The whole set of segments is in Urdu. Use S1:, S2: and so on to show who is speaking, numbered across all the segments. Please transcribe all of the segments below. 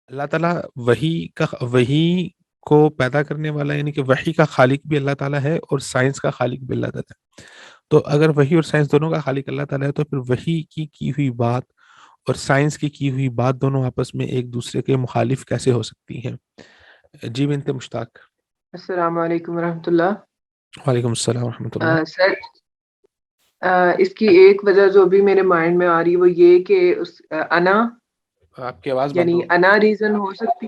S1: اللہ تعالیٰ وحی کو پیدا کرنے والا، یعنی کہ وحی کا خالق بھی اللہ تعالیٰ ہے اور سائنس کا خالق بھی اللہ تعالیٰ ہے. تو اگر وحی اور سائنس دونوں کا خالق اللہ تعالیٰ ہے تو پھر وحی کی ہوئی بات اور سائنس کی ہوئی بات دونوں آپس میں ایک دوسرے کے مخالف کیسے ہو سکتی ہیں؟ جی بنت مشتاق.
S2: السلام علیکم ورحمۃ اللہ.
S1: وعلیکم السلام ورحمۃ اللہ.
S2: سر، اس کی ایک وجہ جو بھی میرے مائنڈ میں آ رہی ہے وہ یہ کہ انا،
S1: آپ کی آواز بند
S2: یعنی
S1: ہو.
S2: انا ریزن ہو سکتی،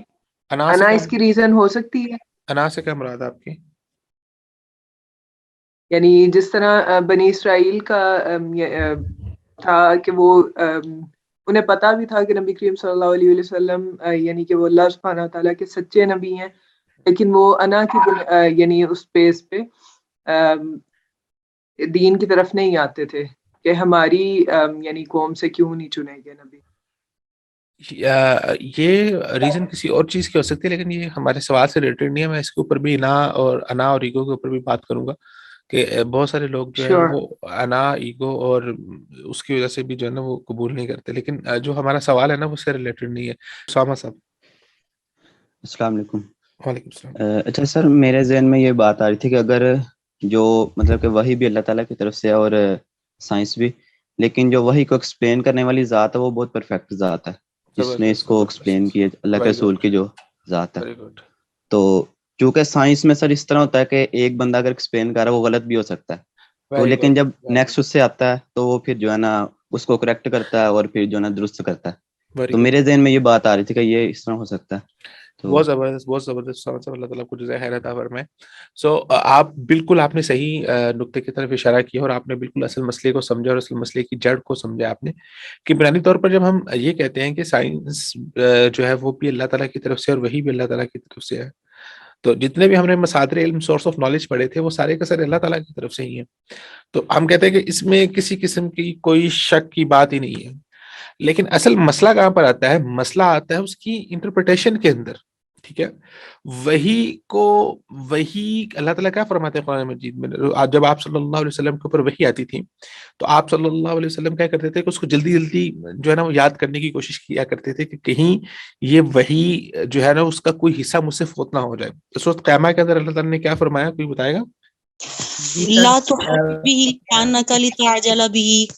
S1: انا سے
S2: انا
S1: کیا،
S2: اس کی ریزن ہو سکتی ہے.
S1: انا سے کیا مراد ہے آپ کی؟
S2: یعنی جس طرح بنی اسرائیل کا تھا کہ وہ انہیں پتا بھی تھا کہ نبی کریم صلی اللہ علیہ وسلم یعنی کہ وہ اللہ سبحانہ تعالیٰ کے سچے نبی ہیں، لیکن وہ انا کی یعنی اس بیس پہ دین کی طرف نہیں آتے تھے کہ ہماری یعنی قوم سے کیوں نہیں چنے گئے نبی.
S1: یہ ریزن کسی اور چیز کی ہو سکتی ہے، لیکن یہ ہمارے سوال سے ریلیٹڈ نہیں ہے. میں اس کے اوپر بھی انا اور ایگو کے اوپر بھی بات کروں گا کہ بہت سارے لوگ جو ہیں
S2: شیور.
S1: وہ انا، ایگو اور اس کی وجہ سے بھی جو ہے نا وہ قبول نہیں کرتے. لیکن جو ہمارا سوال ہے نا وہ اس سے ریلیٹڈ نہیں ہے. سامہ صاحب.
S3: السلام علیکم.
S1: وعلیکم السلام.
S3: اچھا سر، میرے ذہن میں یہ بات آ رہی تھی کہ اگر جو مطلب کہ وحی بھی اللہ تعالیٰ کی طرف سے ہے اور سائنس بھی، لیکن جو وحی کو ایکسپلین کرنے والی ذات ہے وہ بہت پرفیکٹ ذات ہے جس نے اس کو ایکسپلین کیا، اللہ کے رسول کی جو ذات ہے.
S1: Very good.
S3: تو چونکہ سائنس میں سر اس طرح ہوتا ہے کہ ایک بندہ اگر ایکسپلین کر رہا ہے وہ غلط بھی ہو سکتا ہے، تو لیکن جب نیکسٹ اس سے آتا ہے تو وہ پھر جو ہے نا اس کو کریکٹ کرتا ہے اور پھر جو ہے نا درست کرتا ہے. تو میرے ذہن میں یہ بات آ رہی تھی کہ یہ اس طرح ہو سکتا ہے.
S1: بہت زبردست، بہت زبردست. اللہ تعالیٰ کو جزائے خیر عطا فرمائے. سو آپ بالکل، آپ نے صحیح نقطے کی طرف اشارہ کیا اور آپ نے بالکل اصل مسئلے کو سمجھا اور اصل مسئلے کی جڑ کو سمجھا آپ نے. کہ بنیادی طور پر جب ہم یہ کہتے ہیں کہ سائنس جو ہے وہ بھی اللہ تعالیٰ کی طرف سے اور وہی بھی اللہ تعالیٰ کی طرف سے ہے، تو جتنے بھی ہم نے مصادر علم، سورس آف نالج پڑھے تھے وہ سارے کا سارے اللہ تعالیٰ کی طرف سے ہی ہیں. تو ہم کہتے ہیں کہ اس میں کسی قسم کی کوئی شک کی بات ہی نہیں ہے. لیکن اصل مسئلہ کہاں پر آتا ہے؟ مسئلہ آتا ہے اس کی انٹرپریٹیشن کے اندر. ٹھیک ہے، وہی اللہ تعالیٰ کیا فرماتے ہیں قرآن مجید میں؟ جب آپ صلی اللہ علیہ وسلم کے اوپر وحی آتی تھی تو آپ صلی اللہ علیہ وسلم کیا کرتے تھے کہ اس کو جلدی جلدی جو ہے نا وہ یاد کرنے کی کوشش کیا کرتے تھے کہ کہیں یہ وحی جو ہے نا اس کا کوئی حصہ مجھ سے فوت نہ ہو جائے. اس وقت قیامہ کے اندر اللہ تعالیٰ نے کیا فرمایا، کوئی بتائے گا؟
S4: لا تحرك به لسانك لتعجل به،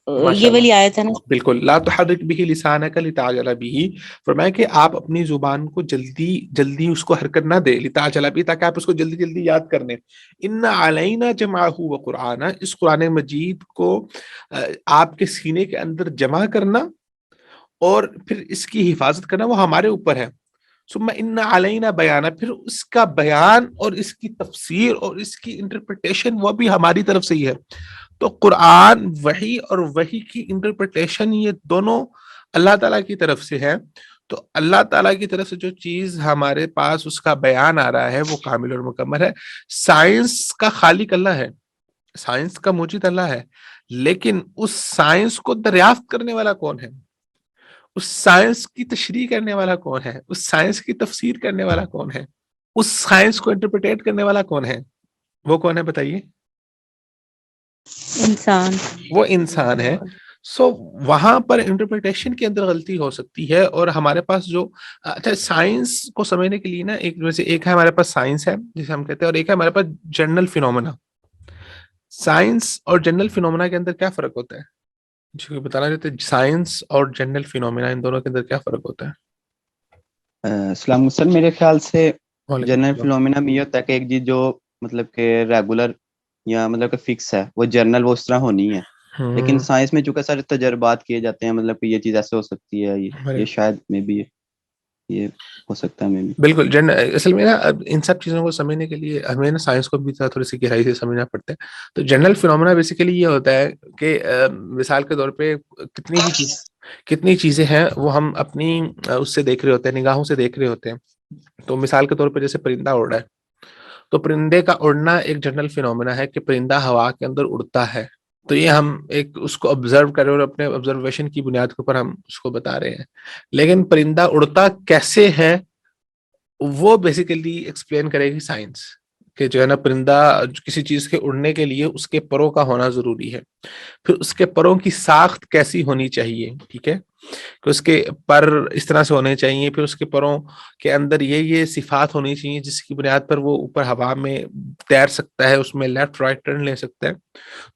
S4: یہ والی آیت ہے نا.
S1: بالکل، لا تحرک به لسانک لتعجل به، فرمایا کہ آپ اپنی زبان کو جلدی جلدی اس کو حرکت نہ دے، لتعجل به، تاکہ آپ اس کو جلدی جلدی یاد کر لیں. ان علینا جمعہ وقرآن، اس قرآن مجید کو آپ کے سینے کے اندر جمع کرنا اور پھر اس کی حفاظت کرنا وہ ہمارے اوپر ہے. ثم ان علینا بیانہ، پھر اس کا بیان اور اس کی تفسیر اور اس کی انٹرپریٹیشن وہ بھی ہماری طرف سے ہی ہے. تو قرآن، وحی اور وحی کی انٹرپریٹیشن یہ دونوں اللہ تعالیٰ کی طرف سے ہے. تو اللہ تعالیٰ کی طرف سے جو چیز ہمارے پاس اس کا بیان آ رہا ہے وہ کامل اور مکمل ہے. سائنس کا خالق اللہ ہے، سائنس کا موجد اللہ ہے، لیکن اس سائنس کو دریافت کرنے والا کون ہے؟ اس سائنس کی تشریح کرنے والا کون ہے؟ اس سائنس کی تفسیر کرنے والا کون ہے؟ اس سائنس کو انٹرپریٹیٹ کرنے والا کون ہے؟ وہ کون ہے بتائیے؟
S4: انسان.
S1: وہ انسان ہے. سو وہاں پر انٹرپریٹیشن کے اندر غلطی ہو سکتی ہے. اور ہمارے پاس جو اچھا سائنس کو سمجھنے کے لیے نا ایک ہے ہمارے پاس سائنس ہے جسے ہم کہتے ہیں، اور ایک ہے ہمارے پاس جنرل فینومینا. سائنس اور جنرل فینومینا کے اندر کیا فرق ہوتا ہے؟ جو بتانا چاہتے ہیں سائنس اور جنرل فینومینا ان دونوں کے اندر کیا فرق ہوتا ہے؟
S3: السلام علیکم سر، میرے خیال سے جنرل فینومینا میں یہ ہوتا ہے کہ ایک چیز جو مطلب کہ ریگولر یا مطلب کہ فکس ہے وہ جنرل وہ اس طرح ہونی ہے. لیکن سائنس میں چونکہ سارے تجربات کیے جاتے ہیں، مطلب کہ یہ چیز ایسے ہو سکتی ہے، یہ شاید میں بھی یہ ہو سکتا ہے. میں بھی
S1: بالکل اصل میں نا ان سب چیزوں کو سمجھنے کے لیے ہمیں نا سائنس کو بھی تھوڑی سی گہرائی سے سمجھنا پڑتا ہے. تو جنرل فینومینا بیسیکلی یہ ہوتا ہے کہ مثال کے طور پہ کتنی چیزیں ہیں وہ ہم اپنی اس سے دیکھ رہے ہوتے ہیں، نگاہوں سے دیکھ رہے ہوتے ہیں. تو مثال کے طور پہ جیسے پرندہ اڑ رہا ہے، تو پرندے کا اڑنا ایک جنرل فینومینا ہے کہ پرندہ ہوا کے اندر اڑتا ہے. تو یہ ہم ایک اس کو آبزرو کریں اور اپنے آبزرویشن کی بنیاد کے اوپر ہم اس کو بتا رہے ہیں. لیکن پرندہ اڑتا کیسے ہے وہ بیسیکلی ایکسپلین کرے گی سائنس، کہ جو ہے نا پرندہ کسی چیز کے اڑنے کے لیے اس کے پروں کا ہونا ضروری ہے، پھر اس کے پروں کی ساخت کیسی ہونی چاہیے. ٹھیک ہے، کہ اس کے پر اس طرح سے ہونے چاہیے، پھر اس کے پروں کے اندر یہ صفات ہونی چاہیے جس کی بنیاد پر وہ اوپر ہوا میں تیر سکتا ہے، اس میں لیفٹ رائٹ ٹرن لے سکتا ہے.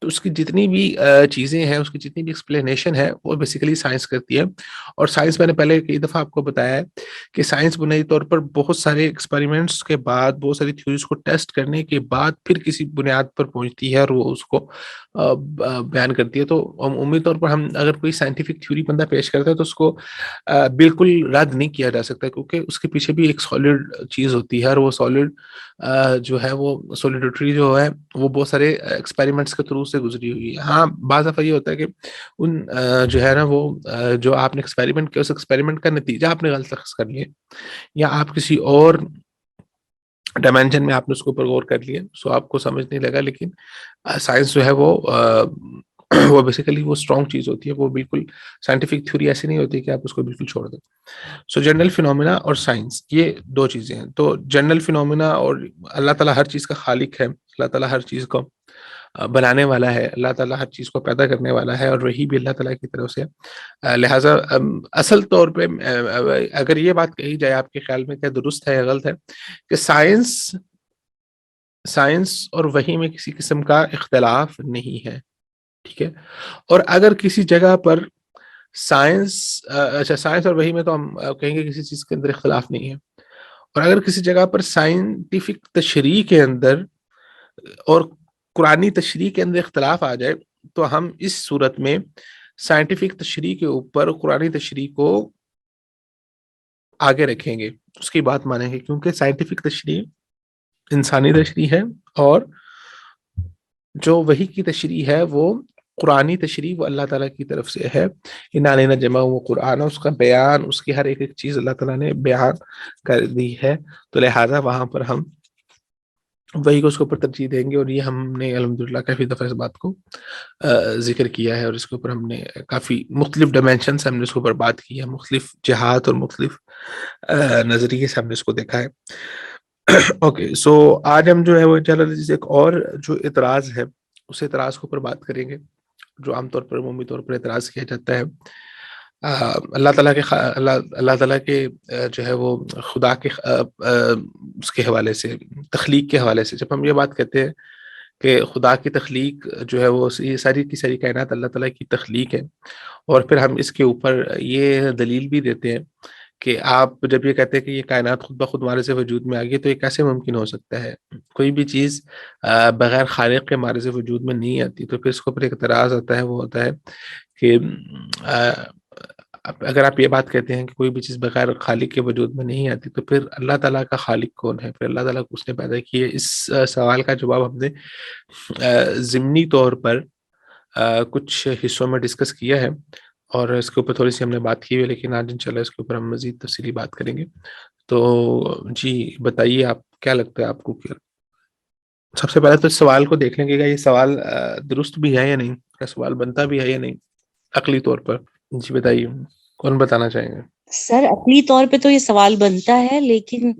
S1: تو اس کی جتنی بھی چیزیں ہیں، اس کی جتنی بھی ایکسپلینیشن ہے، وہ بیسیکلی سائنس کرتی ہے. اور سائنس میں نے پہلے کئی دفعہ آپ کو بتایا ہے کہ سائنس بنیادی طور پر بہت سارے ایکسپیریمنٹس کے بعد، بہت ساری تھیوریز کو ٹیسٹ کرنے کے بعد پھر کسی بنیاد پر پہنچتی ہے اور وہ اس کو بیان کرتی ہے. تو عمومی طور پر ہم اگر کوئی سائنٹیفک تھیوری بندہ پیش کرتا ہے تو اس کو بالکل رد نہیں کیا جا سکتا، کیونکہ اس کے پیچھے بھی ایک سالڈ چیز ہوتی ہے، اور وہ سالڈ جو ہے وہ سولیڈیٹری جو ہے وہ بہت سارے ایکسپیریمنٹس کے تھرو سے گزری ہوئی ہے. ہاں بعض دفعہ یہ ہوتا ہے کہ ان جو ہے نا وہ جو آپ نے ایکسپیریمنٹ کیا، اس ایکسپیریمنٹ کا نتیجہ آپ نے غلط لفظ کر لیے، یا آپ کسی اور ڈائمینشن میں آپ نے اس کے اوپر غور کر لیا، سو آپ کو سمجھ نہیں لگا. لیکن سائنس جو ہے وہ بیسیکلی وہ اسٹرانگ چیز ہوتی ہے، وہ بالکل سائنٹیفک تھیوری ایسی نہیں ہوتی کہ آپ اس کو بالکل چھوڑ دیں. سو جنرل فینومینا اور سائنس یہ دو چیزیں ہیں. تو جنرل فینومینا، اور اللہ تعالیٰ ہر چیز کا خالق ہے، اللہ تعالیٰ ہر چیز کو بنانے والا ہے، اللہ تعالیٰ ہر چیز کو پیدا کرنے والا ہے، اور وہی بھی اللہ تعالیٰ کی طرف سے. لہٰذا اصل طور پہ اگر یہ بات کہی جائے آپ کے خیال میں کیا درست ہے یا غلط ہے کہ سائنس اور وحی میں کسی قسم کا اختلاف نہیں ہے، ٹھیک ہے. اور اگر کسی جگہ پر سائنس اور وحی میں تو ہم کہیں گے کسی چیز کے اندر اختلاف نہیں ہے، اور اگر کسی جگہ پر سائنٹیفک تشریح کے اندر اور قرآنی تشریح کے اندر اختلاف آ جائے تو ہم اس صورت میں سائنٹیفک تشریح کے اوپر قرآنی تشریح کو آگے رکھیں گے، اس کی بات مانیں گے، کیونکہ سائنٹیفک تشریح انسانی تشریح ہے، اور جو وحی کی تشریح ہے وہ قرآنی تشریح وہ اللہ تعالیٰ کی طرف سے ہے. اِنَّا عَلَيْنَا جَمْعَهُ وَقُرْآنَهُ، اس کا بیان، اس کی ہر ایک چیز اللہ تعالیٰ نے بیان کر دی ہے. تو لہٰذا وہاں پر ہم وہی کو اس کے اوپر ترجیح دیں گے. اور یہ ہم نے الحمدللہ کافی دفعہ اس بات کو ذکر کیا ہے، اور اس کے اوپر ہم نے کافی مختلف ڈائمینشن سے ہم نے اس کے اوپر بات کی ہے، مختلف جہات اور مختلف نظریے سے ہم نے اس کو دیکھا ہے. اوکے، سو آج ہم جو ہے وہ انشاءاللہ ایک اور جو اعتراض ہے اس اعتراض کے اوپر بات کریں گے، جو عام طور پر عمومی طور پر اعتراض کیا جاتا ہے اللہ تعالیٰ کے جو ہے وہ خدا کے اس کے حوالے سے، تخلیق کے حوالے سے. جب ہم یہ بات کہتے ہیں کہ خدا کی تخلیق جو ہے وہ یہ ساری کی ساری کائنات اللہ تعالیٰ کی تخلیق ہے، اور پھر ہم اس کے اوپر یہ دلیل بھی دیتے ہیں کہ آپ جب یہ کہتے ہیں کہ یہ کائنات خود بخود مارے وجود میں آ گئی، تو یہ کیسے ممکن ہو سکتا ہے؟ کوئی بھی چیز بغیر خالق کے مارے وجود میں نہیں آتی. تو پھر اس کے اوپر ایک اعتراض آتا ہے، وہ ہوتا ہے کہ اگر آپ یہ بات کہتے ہیں کہ کوئی بھی چیز بغیر خالق کے وجود میں نہیں آتی، تو پھر اللہ تعالیٰ کا خالق کون ہے؟ پھر اللہ تعالیٰ کو اس نے پیدا کی ہے. اس سوال کا جواب ہم نے ضمنی طور پر کچھ حصوں میں ڈسکس کیا ہے، اور اس کے اوپر تھوڑی سی ہم نے بات کی ہوئی، لیکن آج انشاءاللہ اس کے اوپر ہم مزید تفصیلی بات کریں گے. تو جی بتائیے، آپ کیا لگتا ہے آپ کو؟ کیا سب سے پہلے تو اس سوال کو دیکھ لیں گے کہ یہ سوال درست بھی ہے یا نہیں، کیا سوال بنتا بھی ہے یا نہیں عقلی طور پر. جی بتائیے، کون بتانا چاہیں گے؟
S4: سر عقلی طور پہ تو یہ سوال بنتا ہے، لیکن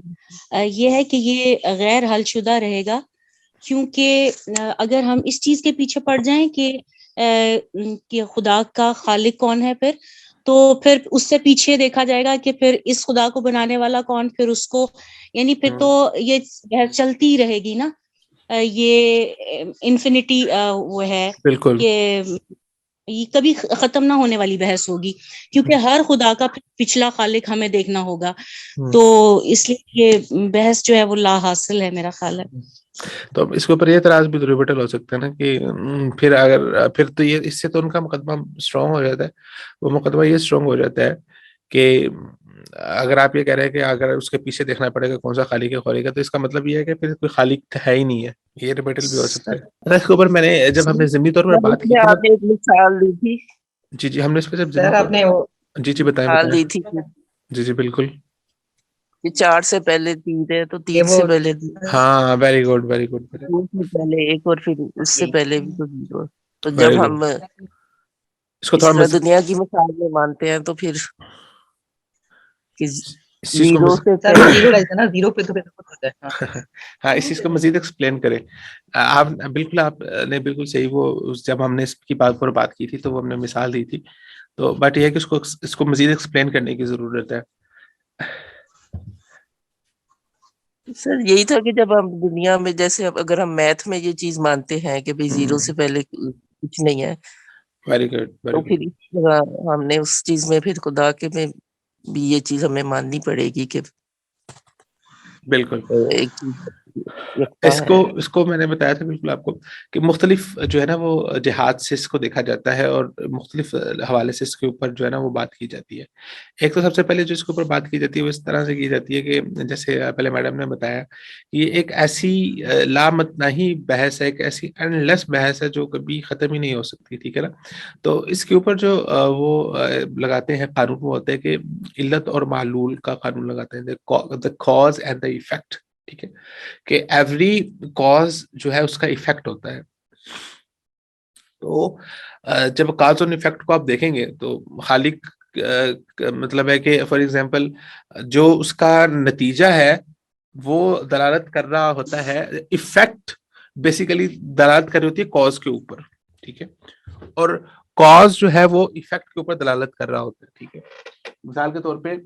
S4: یہ ہے کہ یہ غیر حل شدہ رہے گا، کیونکہ اگر ہم اس چیز کے پیچھے پڑ جائیں کہ خدا کا خالق کون ہے، تو پھر اس سے پیچھے دیکھا جائے گا کہ پھر اس خدا کو بنانے والا کون، پھر اس کو، یعنی پھر تو یہ بحث چلتی رہے گی نا. یہ انفینٹی وہ ہے
S1: بالکل
S4: کہ یہ کبھی ختم نہ ہونے والی بحث ہوگی، کیونکہ ہر خدا کا پچھلا خالق ہمیں دیکھنا ہوگا. تو اس لیے یہ بحث جو ہے وہ لا حاصل ہے میرا خیال ہے.
S1: تو اس کے اوپر یہ اعتراض بھی ریبٹل ہو سکتا ہے نا کہ پھر تو یہ اس سے تو ان کا مقدمہ اسٹرانگ ہو جاتا ہے. وہ مقدمہ یہ اسٹرانگ ہو جاتا ہے کہ اگر آپ یہ کہہ رہے ہیں کہ اگر اس کے پیچھے دیکھنا پڑے گا کون سا خالق ہے خالق ہے، تو اس کا مطلب یہ ہے کہ پھر کوئی خالق ہے ہی نہیں ہے. یہ ریبٹل بھی ہو سکتا ہے. اس کے اوپر میں نے جب ہم نے ضمنی طور پر بات کی تھی،
S5: آپ نے ایک مثال دی تھی.
S1: جی ہم نے اس پہ جب
S5: سر آپ نے
S1: جی بتائیں
S5: دی تھی.
S1: جی بالکل،
S5: کہ 4 سے پہلے 3 ہے تو 3 سے پہلے،
S1: ہاں ویری گڈ ویری گڈ.
S5: پہلے ایک اور پھر اس سے پہلے بھی تو 0. تو
S1: Very
S5: جب
S1: good.
S5: ہم
S1: اس کو
S5: اس
S1: تھوڑا
S5: طرح دنیا کی مثال میں مانتے ہیں تو پھر
S1: اس چیز کو
S5: 0 سے
S1: ہاں اس چیز کو مزید ایکسپلین کریں آپ. بالکل آپ نے بالکل صحیح، وہ جب ہم نے اس کی بات پر بات کی تھی تو وہ ہم نے مثال دی تھی. تو بات یہ ہے کہ اس کو مزید ایکسپلین کرنے کی ضرورت ہے.
S5: سر یہی تھا کہ جب ہم دنیا میں جیسے اگر ہم میتھ میں یہ چیز مانتے ہیں کہ بھئی زیرو سے پہلے کچھ نہیں ہے,
S1: ویری گڈ
S5: تو
S1: ویری
S5: پھر
S1: گڈ.
S5: اس طرح ہم نے اس چیز میں پھر خدا کے میں بھی یہ چیز ہمیں ماننی پڑے گی کہ
S1: بالکل.
S5: ایک چیز یکتا ہے.
S1: اس کو میں نے بتایا تھا بالکل آپ کو کہ مختلف جو ہے نا وہ جہات سے اس کو دیکھا جاتا ہے اور مختلف حوالے سے اس کے اوپر جو ہے نا وہ بات کی جاتی ہے. ایک تو سب سے پہلے جو اس کے اوپر بات کی جاتی ہے وہ اس طرح سے کی جاتی ہے کہ جیسے پہلے میڈم نے بتایا کہ یہ ایک ایسی لامتناہی بحث ہے, ایک ایسی اینڈلیس بحث ہے جو کبھی ختم ہی نہیں ہو سکتی, ٹھیک ہے نا. تو اس کے اوپر جو وہ لگاتے ہیں قانون, وہ ہوتا ہے کہ علت اور معلول کا قانون لگاتے ہیں, the cause and the effect, ٹھیک ہے, کہ ایوری کاز جو ہے اس کا ایفیکٹ ہوتا ہے. تو جب کاز اور ایفیکٹ کو آپ دیکھیں گے تو خالق مطلب ہے کہ فار ایگزامپل جو اس کا نتیجہ ہے وہ دلالت کر رہا ہوتا ہے, ایفیکٹ بیسیکلی دلالت کر رہی ہوتی ہے کاز کے اوپر, ٹھیک ہے, اور کاز جو ہے وہ ایفیکٹ کے اوپر دلالت کر رہا ہوتا ہے, ٹھیک ہے. مثال کے طور پہ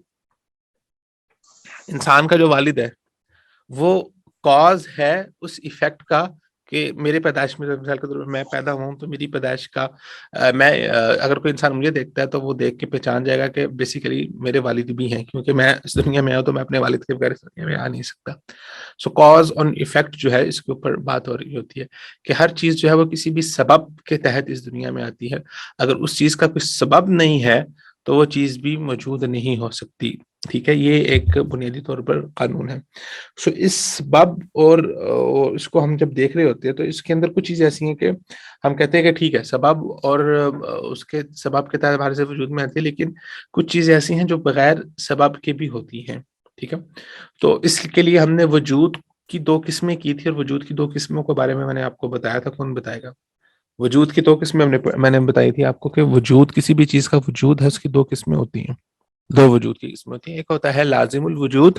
S1: انسان کا جو والد ہے وہ کاز ہے اس ایفیکٹ کا کہ میرے پیدائش میں, مثال کے طور پر میں پیدا ہوں تو میری پیدائش کا میں اگر کوئی انسان مجھے دیکھتا ہے تو وہ دیکھ کے پہچان جائے گا کہ بیسیکلی میرے والد بھی ہیں, کیونکہ میں اس دنیا میں آؤں تو میں اپنے والد کے بغیر اس دنیا میں آ نہیں سکتا. سو کاز اور ایفیکٹ جو ہے اس کے اوپر بات ہو رہی ہوتی ہے کہ ہر چیز جو ہے وہ کسی بھی سبب کے تحت اس دنیا میں آتی ہے. اگر اس چیز کا کوئی سبب نہیں ہے تو وہ چیز بھی موجود نہیں ہو سکتی, ٹھیک ہے. یہ ایک بنیادی طور پر قانون ہے. سو اس باب اور اس کو ہم جب دیکھ رہے ہوتے ہیں تو اس کے اندر کچھ چیزیں ایسی ہیں کہ ہم کہتے ہیں کہ ٹھیک ہے سبب اور اس کے سبب کے تحت ہمارے سے وجود میں آتی ہے, لیکن کچھ چیزیں ایسی ہیں جو بغیر سبب کے بھی ہوتی ہیں, ٹھیک ہے. تو اس کے لیے ہم نے وجود کی 2 قسمیں کی تھی, اور وجود کی 2 قسموں کے بارے میں نے آپ کو بتایا تھا. کون بتائے گا؟ وجود کی 2 قسمیں میں نے بتائی تھی آپ کو کہ وجود کسی بھی چیز کا وجود ہے, اس کی 2 قسمیں ہوتی ہیں, 2 وجود کی قسمیں ہوتی ہیں. ایک ہوتا ہے لازم الوجود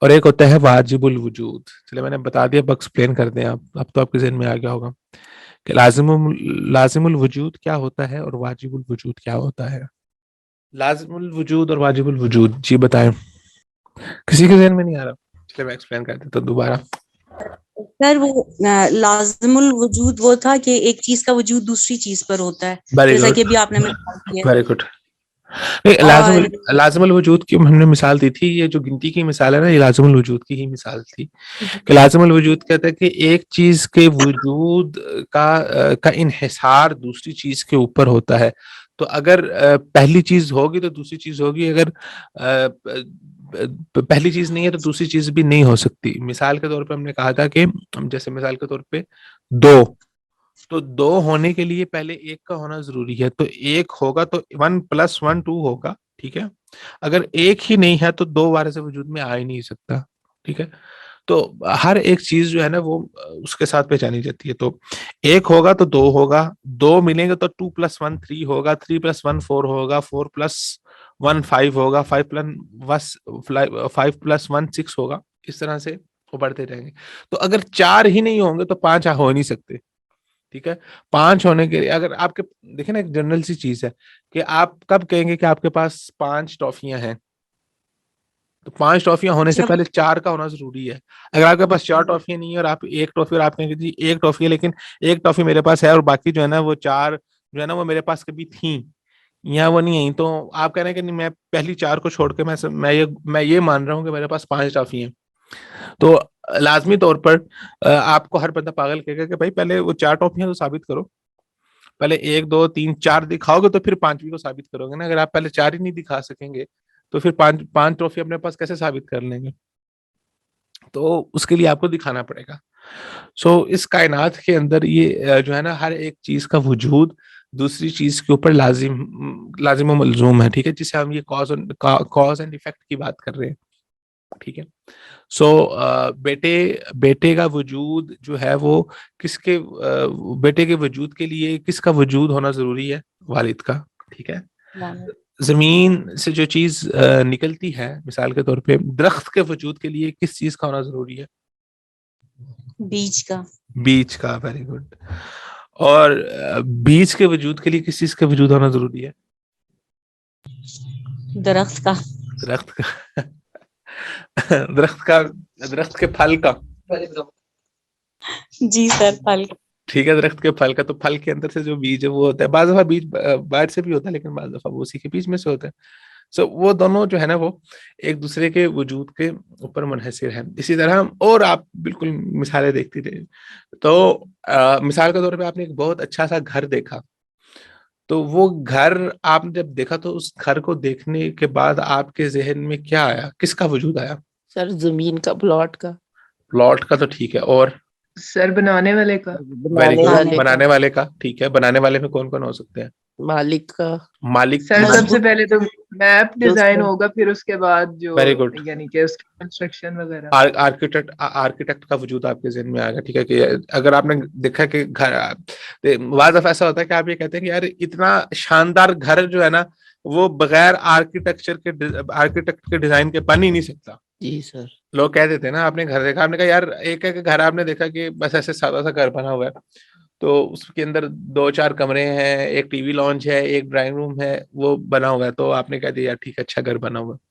S1: اور ایک ہوتا ہے واجب الوجود. چلے میں نے بتا دیا, اب ایکسپلین کر دیں آپ, اب تو آپ کے ذہن میں آ گیا ہوگا کہ لازم الوجود کیا ہوتا ہے اور واجب الوجود کیا ہوتا ہے. لازم الوجود اور واجب الوجود, جی بتائیں, کسی کے ذہن میں نہیں آ رہا؟ چلے میں ایکسپلین کر دیتا ہوں دوبارہ.
S4: سر وہ لازم الوجود وہ تھا کہ ایک چیز کا وجود دوسری چیز پر ہوتا ہے,
S1: ویری
S4: جیسا
S1: گڈ
S4: کہ ابھی آپ نے مثال دی ہے.
S1: Very good.
S4: اور
S1: لازم الوجود کی ہم نے مثال دی تھی, یہ جو گنتی کی مثال ہے نا یہ لازم الوجود کی ہی مثال تھی کہ لازم الوجود کہتا ہے کہ ایک چیز کے وجود کا انحصار دوسری چیز کے اوپر ہوتا ہے. تو اگر پہلی چیز ہوگی تو دوسری چیز ہوگی, اگر پہلی چیز نہیں ہے تو دوسری چیز بھی نہیں ہو سکتی. مثال کے طور پہ ہم نے کہا تھا کہ جیسے مثال کے طور پہ 2, تو 2 ہونے کے لیے پہلے 1 کا ہونا ضروری ہے, تو 1 ہوگا تو 1 + 1 2 ہوگا, ٹھیک ہے. اگر 1 ہی نہیں ہے تو 2 وارے سے وجود میں آ ہی نہیں سکتا, ٹھیک ہے. تو ہر ایک چیز جو ہے نا وہ اس کے ساتھ پہچانی جاتی ہے. تو 1 ہوگا تو 2 ہوگا, 2 ملیں گے تو 2 + 1 3 ہوگا, 3 + 1 4 ہوگا, 4 + 1 5 ہوگا, 5 + 1 6 ہوگا. اس طرح سے وہ بڑھتے رہیں گے. تو اگر 4 ہی نہیں ہوں گے تو 5 ہو نہیں سکتے, ٹھیک ہے. 5 ہونے کے لیے اگر آپ کے دیکھیں نا ایک جنرل سی چیز ہے کہ آپ کب کہیں گے کہ آپ کے پاس 5 ٹافیاں ہیں, تو 5 ٹافیاں ہونے سے پہلے 4 کا ہونا ضروری ہے. اگر آپ کے پاس 4 ٹافیاں نہیں ہے اور آپ 1 ٹافی, اور آپ کہیں گے جی 1 ٹافی ہے لیکن 1 ٹافی میرے پاس ہے اور باقی جو ہے نا وہ 4 جو ہے نا وہ میرے پاس کبھی تھیں یا وہ نہیں آئی, تو آپ کہہ رہے ہیں کہ نہیں میں پہلی 4 کو چھوڑ کے میں یہ مان رہا ہوں کہ میرے پاس 5 ٹافی ہیں. تو لازمی طور پر آپ کو ہر بندہ پاگل کہے گا کہ بھائی پہلے وہ 4 ٹافیاں تو ثابت کرو, پہلے 1 2 3 4 دکھاؤ گے تو پھر 5ویں کو ثابت کرو گے نا. اگر آپ پہلے 4 ہی نہیں دکھا سکیں گے تو پھر 5 ٹرافی اپنے پاس کیسے ثابت کر لیں گے؟ تو اس کے لیے آپ کو دکھانا پڑے گا. سو اس کائنات کے اندر یہ جو ہے نا ہر ایک چیز کا وجود دوسری چیز کے اوپر لازم و ملزوم ہے, ٹھیک ہے, جسے ہم یہ کاز اینڈ ایفیکٹ کی بات کر رہے ہیں, ٹھیک ہے. سو بیٹے کا وجود جو ہے وہ کس کے بیٹے کے وجود کے لیے کس کا وجود ہونا ضروری ہے؟ والد کا, ٹھیک ہے. زمین سے جو چیز نکلتی ہے مثال کے طور پہ درخت کے وجود کے لیے کس چیز کا ہونا ضروری ہے؟ بیج کا. Very good. اور بیج کے وجود کے لیے کس چیز کا وجود ہونا ضروری ہے؟
S4: درخت کا
S1: درخت کا درخت کے پھل کا.
S4: جی سر پھل کا.
S1: ٹھیک ہے, درخت کے پھل کا. تو پھل کے اندر سے جو بیج ہے وہ ہوتا ہے, بعض دفعہ بیج باہر سے بھی ہوتا ہے لیکن بعض دفعہ وہ اسی کے بیج میں سے ہوتا ہے. سو وہ دونوں جو ہے نا وہ ایک دوسرے کے وجود کے اوپر منحصر ہیں. اسی طرح اور آپ بالکل مثالیں دیکھتی رہے. تو مثال کے طور پہ آپ نے ایک بہت اچھا سا گھر دیکھا, تو وہ گھر آپ نے جب دیکھا تو اس گھر کو دیکھنے کے بعد آپ کے ذہن میں کیا آیا, کس کا وجود آیا؟
S5: سر زمین کا, پلاٹ کا.
S1: پلاٹ کا تو ٹھیک ہے, اور
S2: سر بنانے والے کا.
S1: ویری گڈ,
S5: والے
S1: بنانے والے کا. ٹھیک ہے, بنانے والے میں کون کون ہو سکتے ہیں؟
S5: مالک کا.
S1: مالک.
S2: سر سب سے پہلے تو میپ ڈیزائن ہوگا, پھر اس کے بعد جو
S1: ویری گڈ,
S2: یعنی کہ اس کی کنسٹرکشن وغیرہ.
S1: آرکیٹیکٹ کا وجود آپ کے ذہن میں آئے گا. ٹھیک ہے, کہ اگر آپ نے دیکھا کہ گھر, بعض دفعہ ایسا ہوتا ہے کہ آپ یہ کہتے ہیں کہ یار اتنا شاندار گھر جو ہے نا وہ بغیر آرکیٹیکٹ کے ڈیزائن کے بن ہی نہیں سکتا.
S5: جی سر.
S1: لوگ کہہ دیتے ہیں نا, آپ نے گھر دیکھا, آپ نے کہا یار ایک ہے کہ گھر آپ نے دیکھا کہ بس ایسے سادہ سا گھر بنا ہوا ہے, تو اس کے اندر 2-4 کمرے ہیں, ایک ٹی وی لانچ ہے, ایک ڈرائنگ روم ہے, وہ بنا ہوا ہے, تو آپ نے کہہ دیا یار ٹھیک ہے اچھا گھر بنا ہوا ہے.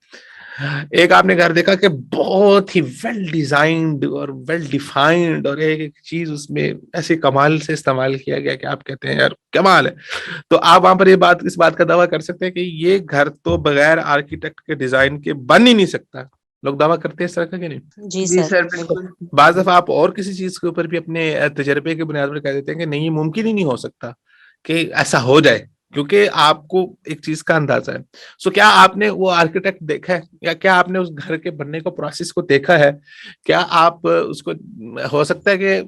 S1: ایک آپ نے گھر دیکھا کہ بہت ہی ویل ڈیزائنڈ اور ویل ڈیفائنڈ, اور ایک چیز اس میں ایسے کمال سے استعمال کیا گیا کہ آپ کہتے ہیں یار کمال ہے. تو آپ وہاں پر اس بات کا دعویٰ کر سکتے ہیں کہ یہ گھر تو بغیر آرکیٹیکٹ کے ڈیزائن کے بن ہی نہیں سکتا. لوگ دعویٰ کرتے ہیں اس طرح کا کہ نہیں؟
S4: جی
S2: جی
S4: سر
S2: سر بالکل.
S1: بعض دفعہ آپ اور کسی چیز کے اوپر بھی اپنے تجربے کے بنیاد پر کہہ دیتے ہیں کہ نہیں یہ ممکن ہی نہیں ہو سکتا کہ ایسا ہو جائے, کیونکہ آپ کو ایک چیز کا اندازہ ہے. سو کیا آپ نے وہ آرکیٹیکٹ دیکھا ہے, یا کیا آپ نے اس گھر کے بننے کا پروسیس کو دیکھا ہے؟ کیا آپ اس کو, ہو سکتا ہے کہ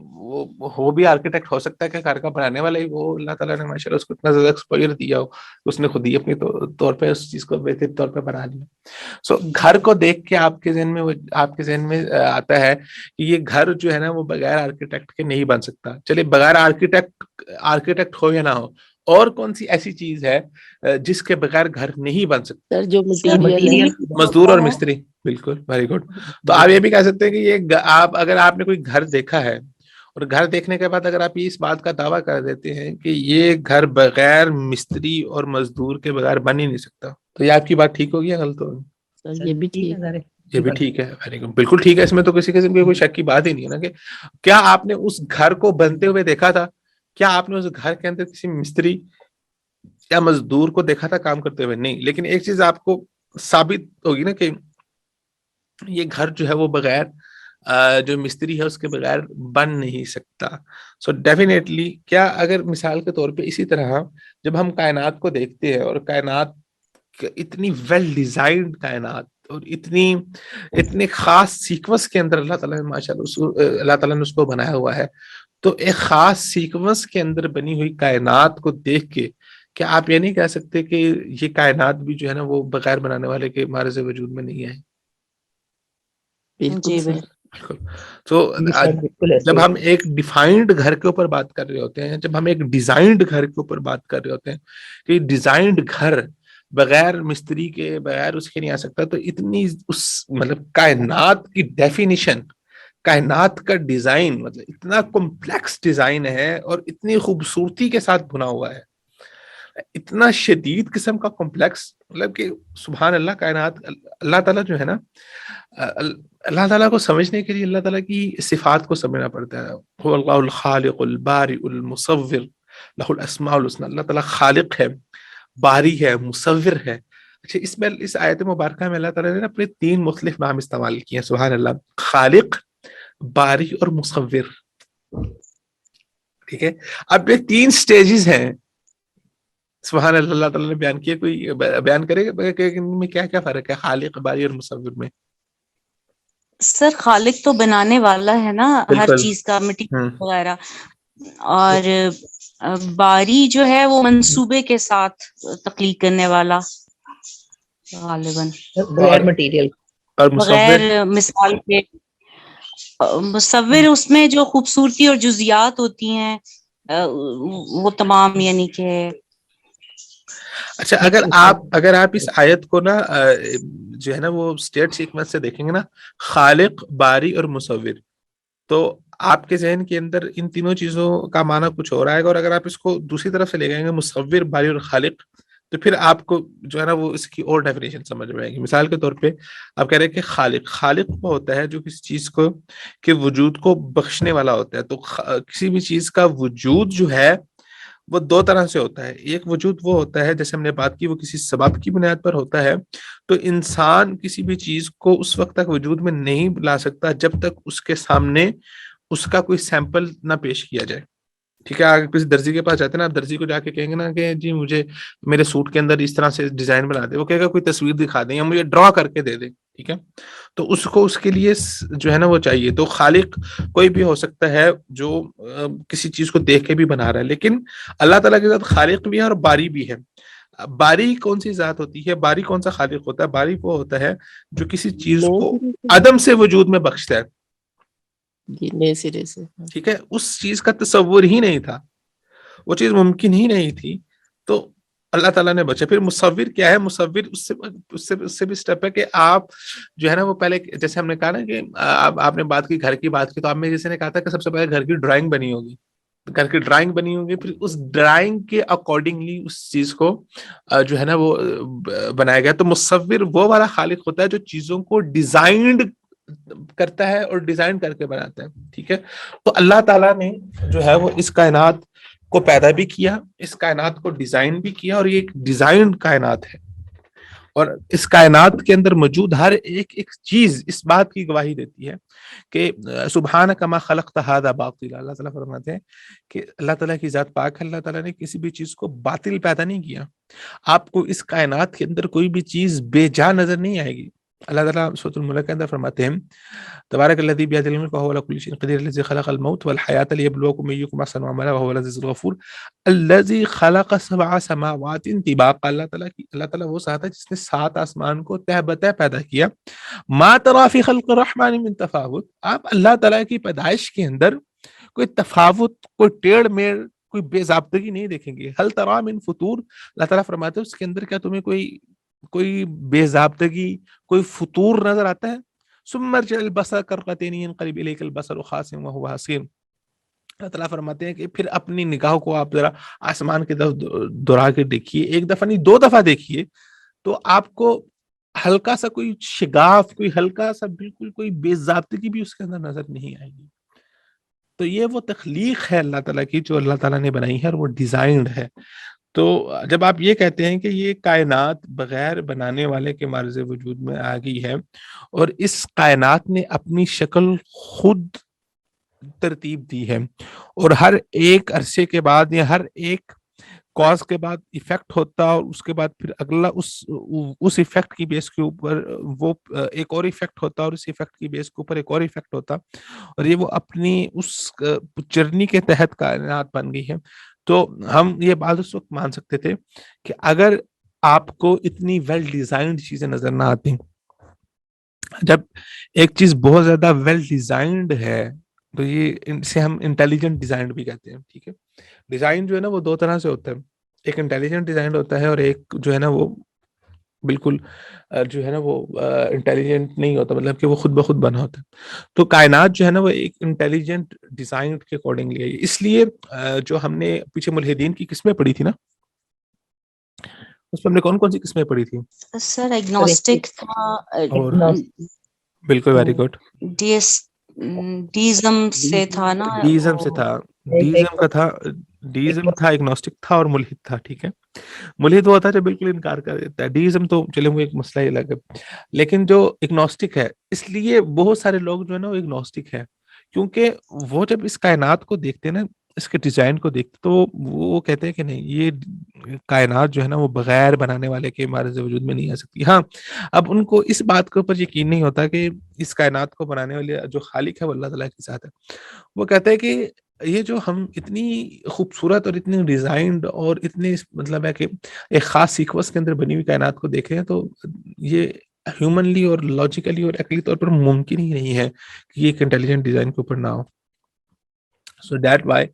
S1: وہ بھی آرکیٹیکٹ ہو سکتا ہے کہ گھر کا بنانے والا ہی وہ اللہ تعالیٰ نے ماشاء اللہ اس کو اتنا زیادہ ایکسپوجر دیا ہو, اس نے خود ہی اپنے طور پہ اس چیز کو بہتر طور پہ بنا لیا. سو گھر کو دیکھ کے آپ کے ذہن میں آتا ہے کہ یہ گھر جو ہے نا وہ بغیر آرکیٹیکٹ کے نہیں بن سکتا. چلیے بغیر آرکیٹیکٹ ہو یا نہ ہو, اور کون سی ایسی چیز ہے جس کے بغیر گھر نہیں بن سکتا؟
S5: سر جو مٹیریل ہے,
S1: مزدور اور مستری. بالکل, ویری گڈ. تو آپ یہ بھی کہہ سکتے ہیں کہ یہ اگر آپ نے کوئی گھر دیکھا ہے, اور گھر دیکھنے کے بعد اگر آپ اس بات کا دعویٰ کر دیتے ہیں کہ یہ گھر بغیر مستری اور مزدور کے بغیر بن ہی نہیں سکتا, تو یہ آپ کی بات ٹھیک ہوگی یا غلط ہوگی؟
S5: سر یہ بھی ٹھیک ہے.
S1: یہ بھی ٹھیک ہے, ویری گڈ, بالکل ٹھیک ہے. اس میں تو کسی قسم کی کوئی شک کی بات ہی نہیں ہے نا. کہ کیا آپ نے اس گھر کو بنتے ہوئے دیکھا تھا؟ کیا آپ نے اس گھر کے اندر کسی مستری یا مزدور کو دیکھا تھا کام کرتے ہوئے؟ نہیں. لیکن ایک چیز آپ کو ثابت ہوگی نا کہ یہ گھر جو ہے وہ بغیر جو مستری ہے اس کے بغیر بن نہیں سکتا. سو ڈیفینیٹلی, کیا اگر مثال کے طور پہ اسی طرح جب ہم کائنات کو دیکھتے ہیں, اور کائنات اتنی ویل ڈیزائنڈ کائنات اور اتنے خاص سیکوینس کے اندر اللہ تعالیٰ نے ماشاءاللہ اللہ تعالیٰ نے اس کو بنایا ہوا ہے, تو ایک خاص سیکوینس کے اندر بنی ہوئی کائنات کو دیکھ کے کیا آپ یہ نہیں کہہ سکتے کہ یہ کائنات بھی جو ہے نا وہ بغیر بنانے والے کے معرض وجود میں نہیں ہے؟
S4: جی
S1: بالکل. تو جب ہم ایک ڈیفائنڈ گھر کے اوپر بات کر رہے ہوتے ہیں, جب ہم ایک ڈیزائنڈ گھر کے اوپر بات کر رہے ہوتے ہیں کہ ڈیزائنڈ گھر بغیر مستری کے, بغیر اس کے نہیں آ سکتا, تو اتنی اس مطلب کائنات کی ڈیفینیشن, کائنات کا ڈیزائن مطلب اتنا کمپلیکس ڈیزائن ہے اور اتنی خوبصورتی کے ساتھ بنا ہوا ہے, اتنا شدید قسم کا کمپلیکس, مطلب کہ سبحان اللہ. کائنات اللہ تعالیٰ جو ہے نا, اللہ تعالیٰ کو سمجھنے کے لیے اللہ تعالیٰ کی صفات کو سمجھنا پڑتا ہے. هو اللہ الخالق البارئ المصور لہ الاسماء الحسنى. اللہ تعالیٰ خالق ہے, باری ہے, مصور ہے. اچھا, اس آیت مبارکہ میں اللہ تعالیٰ نے اپنے 3 مختلف نام استعمال کیے ہیں. سبحان اللہ, خالق, باری اور مصور. ٹھیک ہے, اب یہ 3 سٹیجز ہیں. سبحان اللہ, اللہ تعالیٰ نے بیان کیے. کوئی بیان کرے گا کہ ان میں کیا کیا فرق ہے خالق, باری اور مصور میں؟
S4: سر خالق تو بنانے والا ہے نا ہر چیز کا, مٹی وغیرہ, اور باری جو ہے وہ منصوبے کے ساتھ تخلیق کرنے والا غالباً,
S5: بغیر مٹیریل,
S1: اور
S4: بغیر مثال کے. مصور اس میں جو خوبصورتی اور جزیات ہوتی ہیں وہ تمام, یعنی کہ
S1: اچھا, اگر آپ اس آیت کو نا جو ہے نا وہ اسٹیٹ سیکوینس سے دیکھیں گے نا, خالق, باری اور مصور, تو آپ کے ذہن کے اندر ان تینوں چیزوں کا معنی کچھ اور آئے گا. اور اگر آپ اس کو دوسری طرف سے لے جائیں گے, مصور, باری اور خالق, تو پھر آپ کو جو ہے نا وہ اس کی اور ڈیفینیشن سمجھ میں آئے گی. مثال کے طور پہ آپ کہہ رہے ہیں کہ خالق وہ ہوتا ہے جو کسی چیز کو کے وجود کو بخشنے والا ہوتا ہے. تو کسی بھی چیز کا وجود جو ہے وہ دو طرح سے ہوتا ہے. ایک وجود وہ ہوتا ہے جیسے ہم نے بات کی وہ کسی سبب کی بنیاد پر ہوتا ہے. تو انسان کسی بھی چیز کو اس وقت تک وجود میں نہیں لا سکتا جب تک اس کے سامنے اس کا کوئی سیمپل نہ پیش کیا جائے. ٹھیک ہے, اگر کسی درزی کے پاس جاتے ہیں نا, آپ درزی کو جا کے کہیں گے نا کہ جی مجھے میرے سوٹ کے اندر اس طرح سے ڈیزائن بنا دے, وہ کہے گا کوئی تصویر دکھا دیں یا مجھے ڈرا کر کے دے دیں. ٹھیک ہے, تو اس کو اس کے لیے جو ہے نا وہ چاہیے. تو خالق کوئی بھی ہو سکتا ہے جو کسی چیز کو دیکھ کے بھی بنا رہا ہے, لیکن اللہ تعالیٰ کے ساتھ خالق بھی ہے اور باری بھی ہے. باری کون سی ذات ہوتی ہے, باری کون سا خالق ہوتا ہے؟ باری وہ ہوتا ہے جو کسی چیز کو عدم سے وجود میں بخشتا ہے.
S5: نئے سرے سے.
S1: ٹھیک ہے, اس چیز کا تصور ہی نہیں تھا, وہ چیز ممکن ہی نہیں تھی, تو اللہ تعالیٰ نے بچا. پھر مصور کیا ہے؟ مصور اس سے بھی سٹیپ ہے کہ آپ جو ہے نا وہ پہلے جیسے ہم نے کہا نا کہ آپ نے بات کی گھر کی بات کی, تو آپ میں جیسے نے کہا تھا کہ سب سے پہلے گھر کی ڈرائنگ بنی ہوگی, گھر کی ڈرائنگ بنی ہوگی, پھر اس ڈرائنگ کے اکارڈنگلی اس چیز کو جو ہے نا وہ بنایا گیا. تو مصور وہ والا خالق ہوتا ہے جو چیزوں کو ڈیزائنڈ کرتا ہے اور ڈیزائن کر کے بناتا ہے. ٹھیک ہے, تو اللہ تعالیٰ نے جو ہے وہ اس کائنات کو پیدا بھی کیا, اس کائنات کو ڈیزائن بھی کیا, اور یہ ایک ڈیزائن کائنات ہے. اور اس کائنات کے اندر موجود ہر ایک چیز اس بات کی گواہی دیتی ہے کہ سبحانک ما خلقت ھذا باطلا. اللہ تعالیٰ فرماتے ہیں کہ اللہ تعالیٰ کی ذات پاک ہے, اللہ تعالیٰ نے کسی بھی چیز کو باطل پیدا نہیں کیا. آپ کو اس کائنات کے اندر کوئی بھی چیز بے جا نظر نہیں آئے گی. اللہ تعالیٰ سورۃ الملک کے اندر فرماتے ہیں تبارک الذی بیدہ الملک وہو علی کل شیء قدیر الذی خلق الموت والحیاۃ لیبلوکم ایکم احسن عملا وہو العزیز الغفور الذی خلق سبع سماوات طباقا. اللہ تعالیٰ وہ ذات ہے جس نے 7 آسمان کو تہ بتہ پیدا کیا. ما تری فی خلق الرحمن من تفاوت. آپ اللہ تعالیٰ کی پیدائش کے اندر کوئی تفاوت, کوئی ٹیڑھ میڑ, کوئی بے ضابطگی نہیں دیکھیں گے. هل تری من فطور. اللہ تعالیٰ فرماتے ہیں اس کے اندر کیا تمہیں کوئی بے ضابطگی, کوئی فطور نظر آتا ہے؟ ثم ارجع البصر کرتين ينقلب اليك البصر خاسئا وهو حسير. اللہ تعالیٰ فرماتے ہیں کہ پھر اپنی نگاہ کو آپ ذرا آسمان کی طرف دوڑا کے دیکھیے, ایک دفعہ نہیں 2 دفعہ دیکھیے, تو آپ کو ہلکا سا کوئی شگاف, کوئی ہلکا سا بالکل کوئی بے ضابطگی بھی اس کے اندر نظر نہیں آئے گی. تو یہ وہ تخلیق ہے اللہ تعالیٰ کی جو اللہ تعالیٰ نے بنائی ہے, اور وہ ڈیزائنڈ ہے. تو جب آپ یہ کہتے ہیں کہ یہ کائنات بغیر بنانے والے کے معرض وجود میں آ گئی ہے, اور اس کائنات نے اپنی شکل خود ترتیب دی ہے, اور ہر ایک عرصے کے بعد یا ہر ایک کاز کے بعد ایفیکٹ ہوتا, اور اس کے بعد پھر اگلا اس ایفیکٹ کی بیس کے اوپر وہ ایک اور ایفیکٹ ہوتا, اور اس ایفیکٹ کی بیس کے اوپر ایک اور ایفیکٹ ہوتا, اور یہ وہ اپنی اس جرنی کے تحت کائنات بن گئی ہے. تو ہم یہ بات اس وقت مان سکتے تھے کہ اگر آپ کو اتنی ویل ڈیزائنڈ چیزیں نظر نہ آتی. جب ایک چیز بہت زیادہ ویل ڈیزائنڈ ہے تو یہ اسے ہم انٹیلیجنٹ ڈیزائنڈ بھی کہتے ہیں. ٹھیک ہے, ڈیزائن جو ہے نا وہ 2 طرح سے ہوتا ہے, ایک انٹیلیجنٹ ڈیزائنڈ ہوتا ہے, اور ایک جو ہے نا وہ بالکل جو ہے نا وہ انٹیلیجنٹ نہیں ہوتا, مطلب کہ وہ خود بخود بنا ہوتا ہے. تو کائنات جو ہے نا وہ ایک انٹیلیجنٹ ڈیزائن کے اکارڈنگلی ہے. اس لیے جو ہم نے پیچھے ملحدین کی قسمیں پڑھی تھی نا, اس میں ہم نے کون سی قسمیں پڑھی تھی
S4: سر؟ ایگنوسٹک تھا,
S1: بالکل, ویری گڈ.
S4: ڈیزم سے تھا نا,
S1: ڈیزم سے تھا, ڈیزم کا تھا, ڈیزم تھا, ایگنوسٹک تھا, اور ملحد تھا. ٹھیک ہے, ملحد وہ ہوتا ہے جو بالکل انکار کر دیتا ہے, ڈیزم تو چلے وہ ایک مسئلہ ہی الگ ہے. لیکن جو ایگنوسٹک ہے, اس لیے بہت سارے لوگ جو ہے نا وہ ایگنوسٹک ہے, کیونکہ وہ جب اس کائنات کو دیکھتے ہیں نا, اس کے ڈیزائن کو دیکھتے, تو وہ کہتے ہیں کہ نہیں, یہ کائنات جو ہے نا وہ بغیر بنانے والے کے معرض وجود میں نہیں آ سکتی. ہاں, اب ان کو اس بات کے اوپر یقین نہیں ہوتا کہ اس کائنات کو بنانے والے جو خالق ہے وہ اللہ تعالیٰ کے ساتھ ہے. وہ کہتے ہیں کہ یہ جو ہم اتنی خوبصورت اور اتنی ڈیزائنڈ اور اتنی مطلب ہے کہ ایک خاص سیکوینس کے اندر بنی ہوئی کائنات کو دیکھ رہے ہیں, تو یہ ہیومنلی اور لاجیکلی اور عقلی طور پر ممکن ہی نہیں ہے کہ یہ ایک انٹیلیجنٹ ڈیزائن کے اوپر نہ ہو. سو دیٹ وائی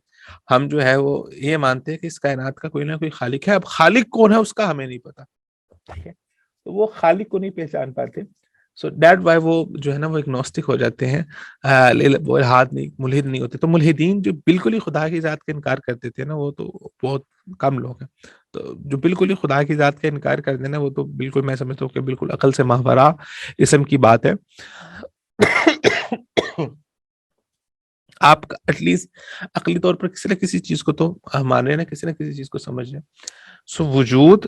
S1: ہم جو ہے وہ یہ مانتے ہیں کہ اس کائنات کا کوئی نہ کوئی خالق ہے. اب خالق کون ہے اس کا ہمیں نہیں پتا. ٹھیک ہے, تو وہ خالق کو نہیں پہچان پاتے. سو دیٹ وائی وہ جو ہے نا وہ اگنوسٹک ہو جاتے ہیں, وہ الحاد نہیں, ملحد نہیں ہوتے. تو ملحدین جو بالکل ہی خدا کی ذات کا انکار کرتے تھے نا, وہ تو بہت کم لوگ ہیں. تو جو بالکل ہی خدا کی ذات کا انکار کرتے ہیں نا, وہ تو بالکل میں سمجھتا ہوں کہ بالکل عقل سے ماورا قسم کی بات ہے. آپ ایٹ لیسٹ عقلی طور پر کسی نہ کسی چیز کو تو مان رہے نا, کسی نہ کسی چیز کو سمجھ رہے. سو وجود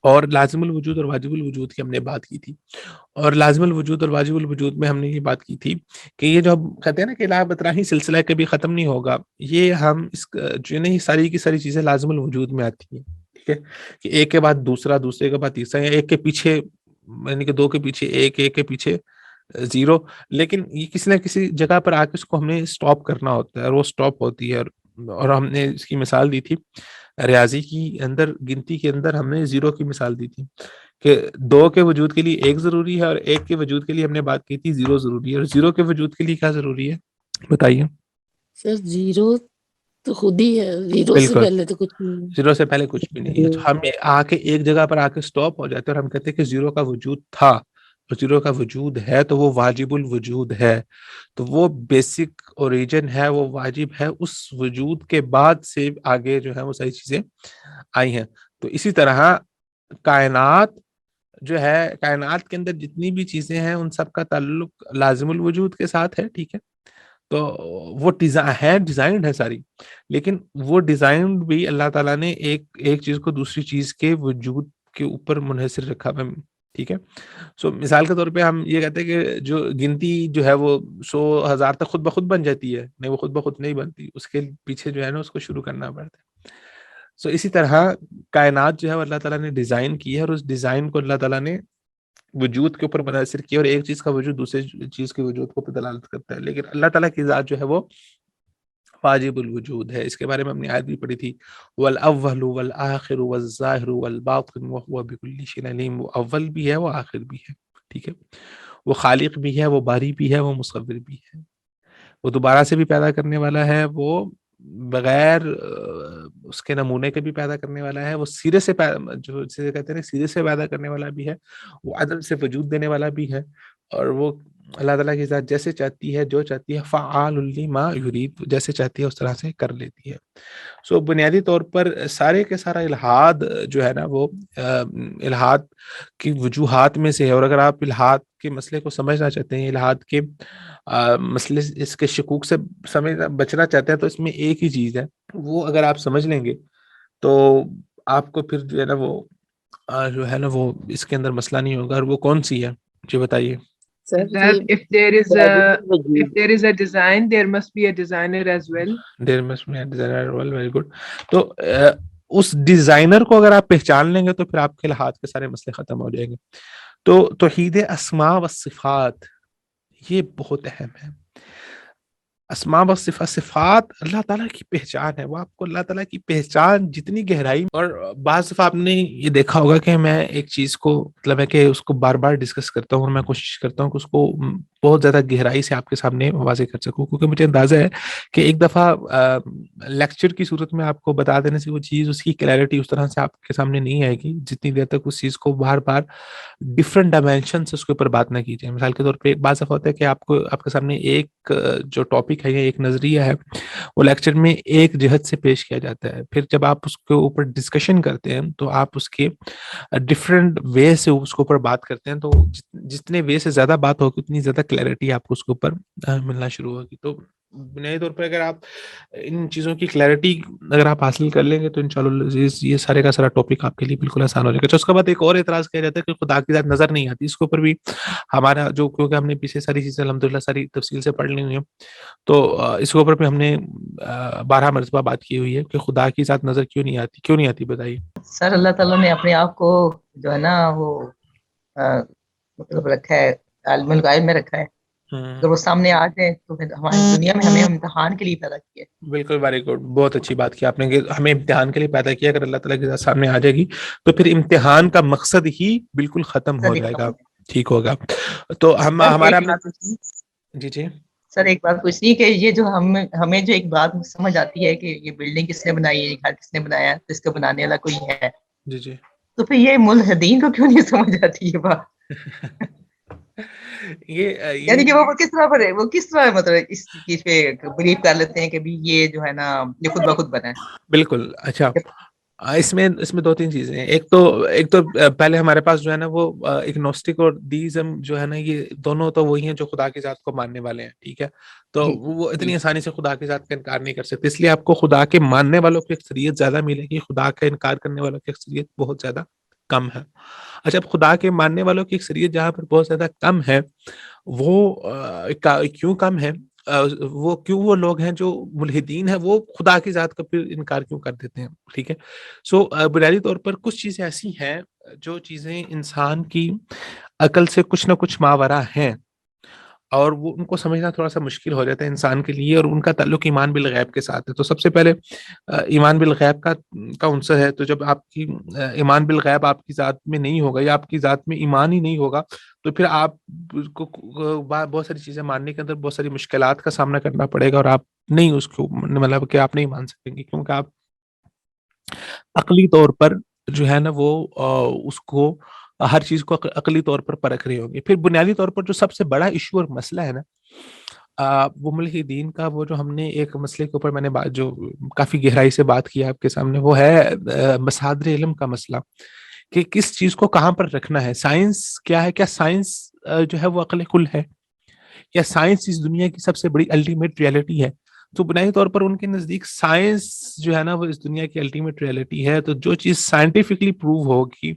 S1: اور لازم الوجود اور واجب الوجود کی ہم نے بات کی تھی, اور لازم الوجود اور واجب الوجود میں ہم نے یہ بات کی تھی کہ یہ جو ہم کہتے ہیں نا کہ لا بتراہی سلسلہ کبھی ختم نہیں ہوگا, یہ ہم اس جو نہیں ساری کی ساری چیزیں لازم الوجود میں آتی ہیں. ٹھیک ہے, کہ ایک کے بعد دوسرا, دوسرے کے بعد تیسرا, یا ایک کے پیچھے یعنی کہ دو کے پیچھے ایک, ایک کے پیچھے زیرو. لیکن یہ کسی نہ کسی جگہ پر آ کے اس کو ہم نے اسٹاپ کرنا ہوتا ہے, اور وہ اسٹاپ ہوتی ہے. اور ہم نے اس کی مثال دی تھی ریاضی کی اندر, گنتی کے اندر ہم نے زیرو کی مثال دی تھی کہ 2 کے وجود کے لیے 1 ضروری ہے, اور 1 کے وجود کے لیے ہم نے بات کی تھی 0 ضروری ہے. اور 0 کے وجود کے لیے کیا ضروری ہے بتائیے
S5: سر؟ 0 تو خود ہی ہے, 0 سے پہلے تو کچھ نہیں.
S1: 0 سے پہلے کچھ بھی نہیں ہے. تو ہم آ کے ایک جگہ پر آ کے اسٹاپ ہو جاتے ہیں, اور ہم کہتے ہیں کہ 0 کا وجود تھا, اور 0 کا وجود ہے, تو وہ واجب الوجود ہے. تو وہ بیسک اوریجن ہے, وہ واجب ہے. اس وجود کے بعد سے آگے جو ہے وہ ساری چیزیں آئی ہیں. تو اسی طرح کائنات جو ہے, کائنات کے اندر جتنی بھی چیزیں ہیں ان سب کا تعلق لازم الوجود کے ساتھ ہے. ٹھیک ہے, تو وہ ڈیزائنڈ ہے ساری, لیکن وہ ڈیزائن بھی اللہ تعالیٰ نے ایک چیز کو دوسری چیز کے وجود کے اوپر منحصر رکھا ہے. ٹھیک ہے, سو مثال کے طور پہ ہم یہ کہتے ہیں کہ جو گنتی جو ہے وہ 100,000 تک خود بخود بن جاتی ہے. نہیں, وہ خود بخود نہیں بنتی, اس کے پیچھے جو ہے نا اس کو شروع کرنا پڑتا ہے. سو اسی طرح کائنات جو ہے وہ اللہ تعالیٰ نے ڈیزائن کی ہے, اور اس ڈیزائن کو اللہ تعالیٰ نے وجود کے اوپر منحصر کیا, اور ایک چیز کا وجود دوسرے چیز کے وجود کو دلالت کرتا ہے. لیکن اللہ تعالیٰ کی ذات جو ہے وہ واجب الوجود ہے. اس کے بارے میں ہم نے آیت بھی پڑھی تھی, والاول والآخر والظاہر والباطن وهو بكل شيء علیم. وہ اول بھی ہے, وہ آخر بھی ہے. ٹھیک ہے, وہ خالق بھی ہے, وہ باری بھی ہے, وہ مصور بھی ہے. وہ دوبارہ سے بھی پیدا کرنے والا ہے, وہ بغیر اس کے نمونے کے بھی پیدا کرنے والا ہے, وہ سیرے سے جو جسے کہتے ہیں سیرے سے پیدا کرنے والا بھی ہے, وہ عدم سے وجود دینے والا بھی ہے. اور وہ اللہ تعالیٰ کی ذات جیسے چاہتی ہے, جو چاہتی ہے, فعال لما یرید, جیسے چاہتی ہے اس طرح سے کر لیتی ہے. سو بنیادی طور پر سارے کے سارا الحاد جو ہے نا وہ الحاد کی وجوہات میں سے ہے. اور اگر آپ الحاد کے مسئلے کو سمجھنا چاہتے ہیں, الحاد کے مسئلے اس کے شکوک سے بچنا چاہتے ہیں, تو اس میں ایک ہی چیز ہے, وہ اگر آپ سمجھ لیں گے تو آپ کو پھر جو ہے نا وہ اس کے اندر مسئلہ نہیں ہوگا. اور وہ کون سی ہے جی بتائیے؟
S2: That if there is a design, there must be a designer as well.
S1: There must be a designer as well. Very good. تو اس ڈیزائنر کو اگر آپ پہچان لیں گے تو پھر آپ کے الحاد کے سارے مسئلے ختم ہو جائیں گے. تو توحید اسماء و صفات یہ بہت اہم ہے. اسماء و صفات اللہ تعالیٰ کی پہچان ہے. وہ آپ کو اللہ تعالیٰ کی پہچان جتنی گہرائی, اور بعض دفعہ آپ نے یہ دیکھا ہوگا کہ میں ایک چیز کو مطلب ہے کہ اس کو بار بار ڈسکس کرتا ہوں, اور میں کوشش کرتا ہوں کہ اس کو بہت زیادہ گہرائی سے آپ کے سامنے واضح کر سکوں, کیونکہ مجھے اندازہ ہے کہ ایک دفعہ لیکچر کی صورت میں آپ کو بتا دینے سے وہ چیز, اس کی کلیئرٹی اس طرح سے آپ کے سامنے نہیں آئے گی جتنی دیر تک اس چیز کو بار بار ڈفرینٹ ڈائمینشن سے اس کے اوپر بات نہ کی جائے. مثال کے طور پہ بعض دفعہ ہوتا ہے کہ آپ کے سامنے ایک جو ٹاپک ہے یا ایک نظریہ ہے وہ لیکچر میں ایک جہت سے پیش کیا جاتا ہے, پھر جب آپ اس کے اوپر ڈسکشن کرتے ہیں تو آپ اس کے ڈفرینٹ وے سے اس کے اوپر بات کرتے ہیں, تو جتنے وے سے زیادہ بات ہوگی اتنی زیادہ کلیئرٹی آپ کو اس کے اوپر ملنا شروع ہوگی. تو بنیادی طور پر اگر آپ ان چیزوں کی کلیئرٹی اگر آپ حاصل کر لیں گے تو انشاءاللہ یہ سارے کا سارا ٹاپک آپ کے لیے بالکل آسان ہو جائے گا. تو اس کے بعد ایک اور اعتراض کیا جاتا ہے کہ خدا کی ذات نظر نہیں آتی. اس کے اوپر بھی ہمارا جو, کیونکہ ہم نے پیچھے ساری چیزیں الحمدللہ ساری تفصیل سے پڑھ لی ہوئی ہیں, تو اس کے اوپر بھی ہم نے 12 مرتبہ بات کی ہوئی ہے کہ خدا کی ذات نظر کیوں نہیں آتی بتائیے
S6: سر. اللہ تعالیٰ نے اپنے آپ کو جو ہے نا وہ مطلب رکھا ہے, عالم الغیب میں رکھا ہے. اگر وہ سامنے آ جائے تو پھر ہماری دنیا میں ہمیں امتحان کے لیے پیدا کیا ہے.
S1: بالکل, ویری گڈ, بہت اچھی بات کی آپ نے کہ ہمیں امتحان کے لیے پیدا کیا. اگر اللہ تعالیٰ کی ذات سامنے آ جائے گی تو پھر امتحان کا مقصد ہی بالکل ختم ہو جائے گا, ٹھیک ہوگا. تو ہمارا جی
S6: سر ایک بات پوچھنی کہ یہ جو ہمیں جو ایک بات سمجھ آتی ہے کہ یہ بلڈنگ کس نے بنائی ہے, یہ گھر کس نے بنایا ہے, اس کو بنانے والا کوئی ہے,
S1: جی
S6: تو پھر یہ ملحدین کو کیوں نہیں سمجھ آتی یہ بات؟ یعنی کہ وہ کس طرح پر وہ کس طرح مطلب اس چیز پہ بلیو کر لیتے ہیں کہ بھی یہ جو ہے نا یہ خود بخود بنا ہے.
S1: بالکل. اچھا اس میں دو تین چیزیں ہیں. ایک تو پہلے ہمارے پاس جو ہے نا وہ اگنوسٹک اور دیزم جو ہے نا یہ دونوں تو وہی ہیں جو خدا کی ذات کو ماننے والے ہیں, ٹھیک ہے. تو وہ اتنی آسانی سے خدا کی ذات کا انکار نہیں کر سکتے, اس لیے آپ کو خدا کے ماننے والوں کی اکثریت زیادہ ملے گی, خدا کا انکار کرنے والوں کی اکثریت بہت زیادہ کم ہے. اچھا, اب خدا کے ماننے والوں کی اکثریت جہاں پر بہت زیادہ کم ہے وہ کیوں کم ہے, وہ لوگ ہیں جو ملحدین ہیں, وہ خدا کی ذات کا پھر انکار کیوں کر دیتے ہیں, ٹھیک ہے. سو بنیادی طور پر کچھ چیزیں ایسی ہیں جو چیزیں انسان کی عقل سے کچھ نہ کچھ ماورا ہیں, اور وہ ان کو سمجھنا تھوڑا سا مشکل ہو جاتا ہے انسان کے لیے, اور ان کا تعلق ایمان بالغیب کے ساتھ ہے. تو سب سے پہلے ایمان بالغیب کا عنصر ہے. تو جب آپ کی ایمان بالغیب آپ کی ذات میں نہیں ہوگا, یا آپ کی ذات میں ایمان ہی نہیں ہوگا, تو پھر آپ کو بہت ساری چیزیں ماننے کے اندر بہت ساری مشکلات کا سامنا کرنا پڑے گا, اور آپ نہیں اس کو مطلب کہ آپ نہیں مان سکیں گے, کیونکہ آپ عقلی طور پر جو ہے نا وہ اس کو ہر چیز کو عقلی طور پر پرکھ رہے ہوں گے. پھر بنیادی طور پر جو سب سے بڑا ایشو اور مسئلہ ہے نا وہ ملحدین کا, وہ جو ہم نے ایک مسئلے کے اوپر میں نے جو کافی گہرائی سے بات کی آپ کے سامنے, وہ ہے مصادر علم کا مسئلہ, کہ کس چیز کو کہاں پر رکھنا ہے. سائنس کیا ہے؟ کیا سائنس جو ہے وہ عقل کل ہے, یا سائنس اس دنیا کی سب سے بڑی الٹیمیٹ ریئلٹی ہے؟ تو بنیادی طور پر ان کے نزدیک سائنس جو ہے نا وہ اس دنیا کی الٹیمیٹ ریئلٹی ہے. تو جو چیز سائنٹیفکلی پروو ہوگی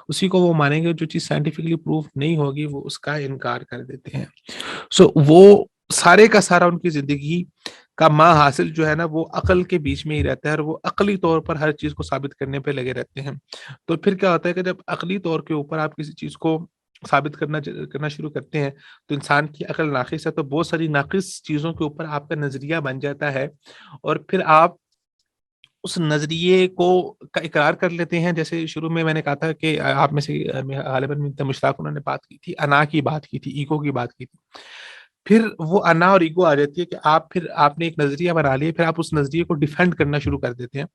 S1: اسی کو وہ مانیں گے, جو چیز سائنٹیفکلی پروو نہیں ہوگی وہ اس کا انکار کر دیتے ہیں. سو وہ سارے کا سارا ان کی زندگی کا ماں حاصل جو ہے نا وہ عقل کے بیچ میں ہی رہتا ہے, اور وہ عقلی طور پر ہر چیز کو ثابت کرنے پہ لگے رہتے ہیں. تو پھر کیا ہوتا ہے کہ جب عقلی طور کے اوپر آپ کسی چیز کو ثابت کرنا شروع کرتے ہیں تو انسان کی عقل ناقص ہے, تو بہت ساری ناقص چیزوں کے اوپر آپ کا نظریہ بن جاتا ہے, اور پھر آپ اس نظریے کو کا اقرار کر لیتے ہیں. جیسے شروع میں نے کہا تھا کہ آپ میں سے غالباً مشتاق انہوں نے بات کی تھی, انا کی بات کی تھی, ایگو کی بات کی تھی. پھر وہ انا اور ایگو آ جاتی ہے کہ آپ نے ایک نظریہ بنا لیا, پھر آپ اس نظریے کو ڈیفینڈ کرنا شروع کر دیتے ہیں,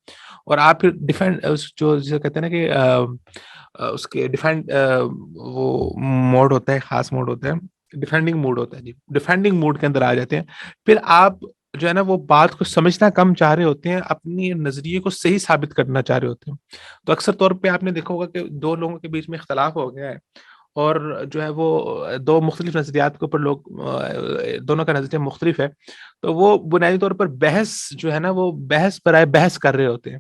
S1: اور آپ پھر ڈیفینڈ جو جسے کہتے ہیں نا کہ اس کے ڈیفینڈ وہ موڈ ہوتا ہے, خاص موڈ ہوتا ہے, ڈیفینڈنگ موڈ ہوتا ہے جی, ڈیفینڈنگ موڈ کے اندر آ جاتے ہیں. پھر آپ جو ہے نا وہ بات کو سمجھنا کم چاہ رہے ہوتے ہیں, اپنی نظریے کو صحیح ثابت کرنا چاہ رہے ہوتے ہیں. تو اکثر طور پہ آپ نے دیکھا ہوگا کہ دو لوگوں کے بیچ میں اختلاف ہو گیا ہے, اور جو ہے وہ دو مختلف نظریات کے اوپر لوگ دونوں کا نظریہ مختلف ہے, تو وہ بنیادی طور پر بحث جو ہے نا وہ بحث برائے بحث کر رہے ہوتے ہیں.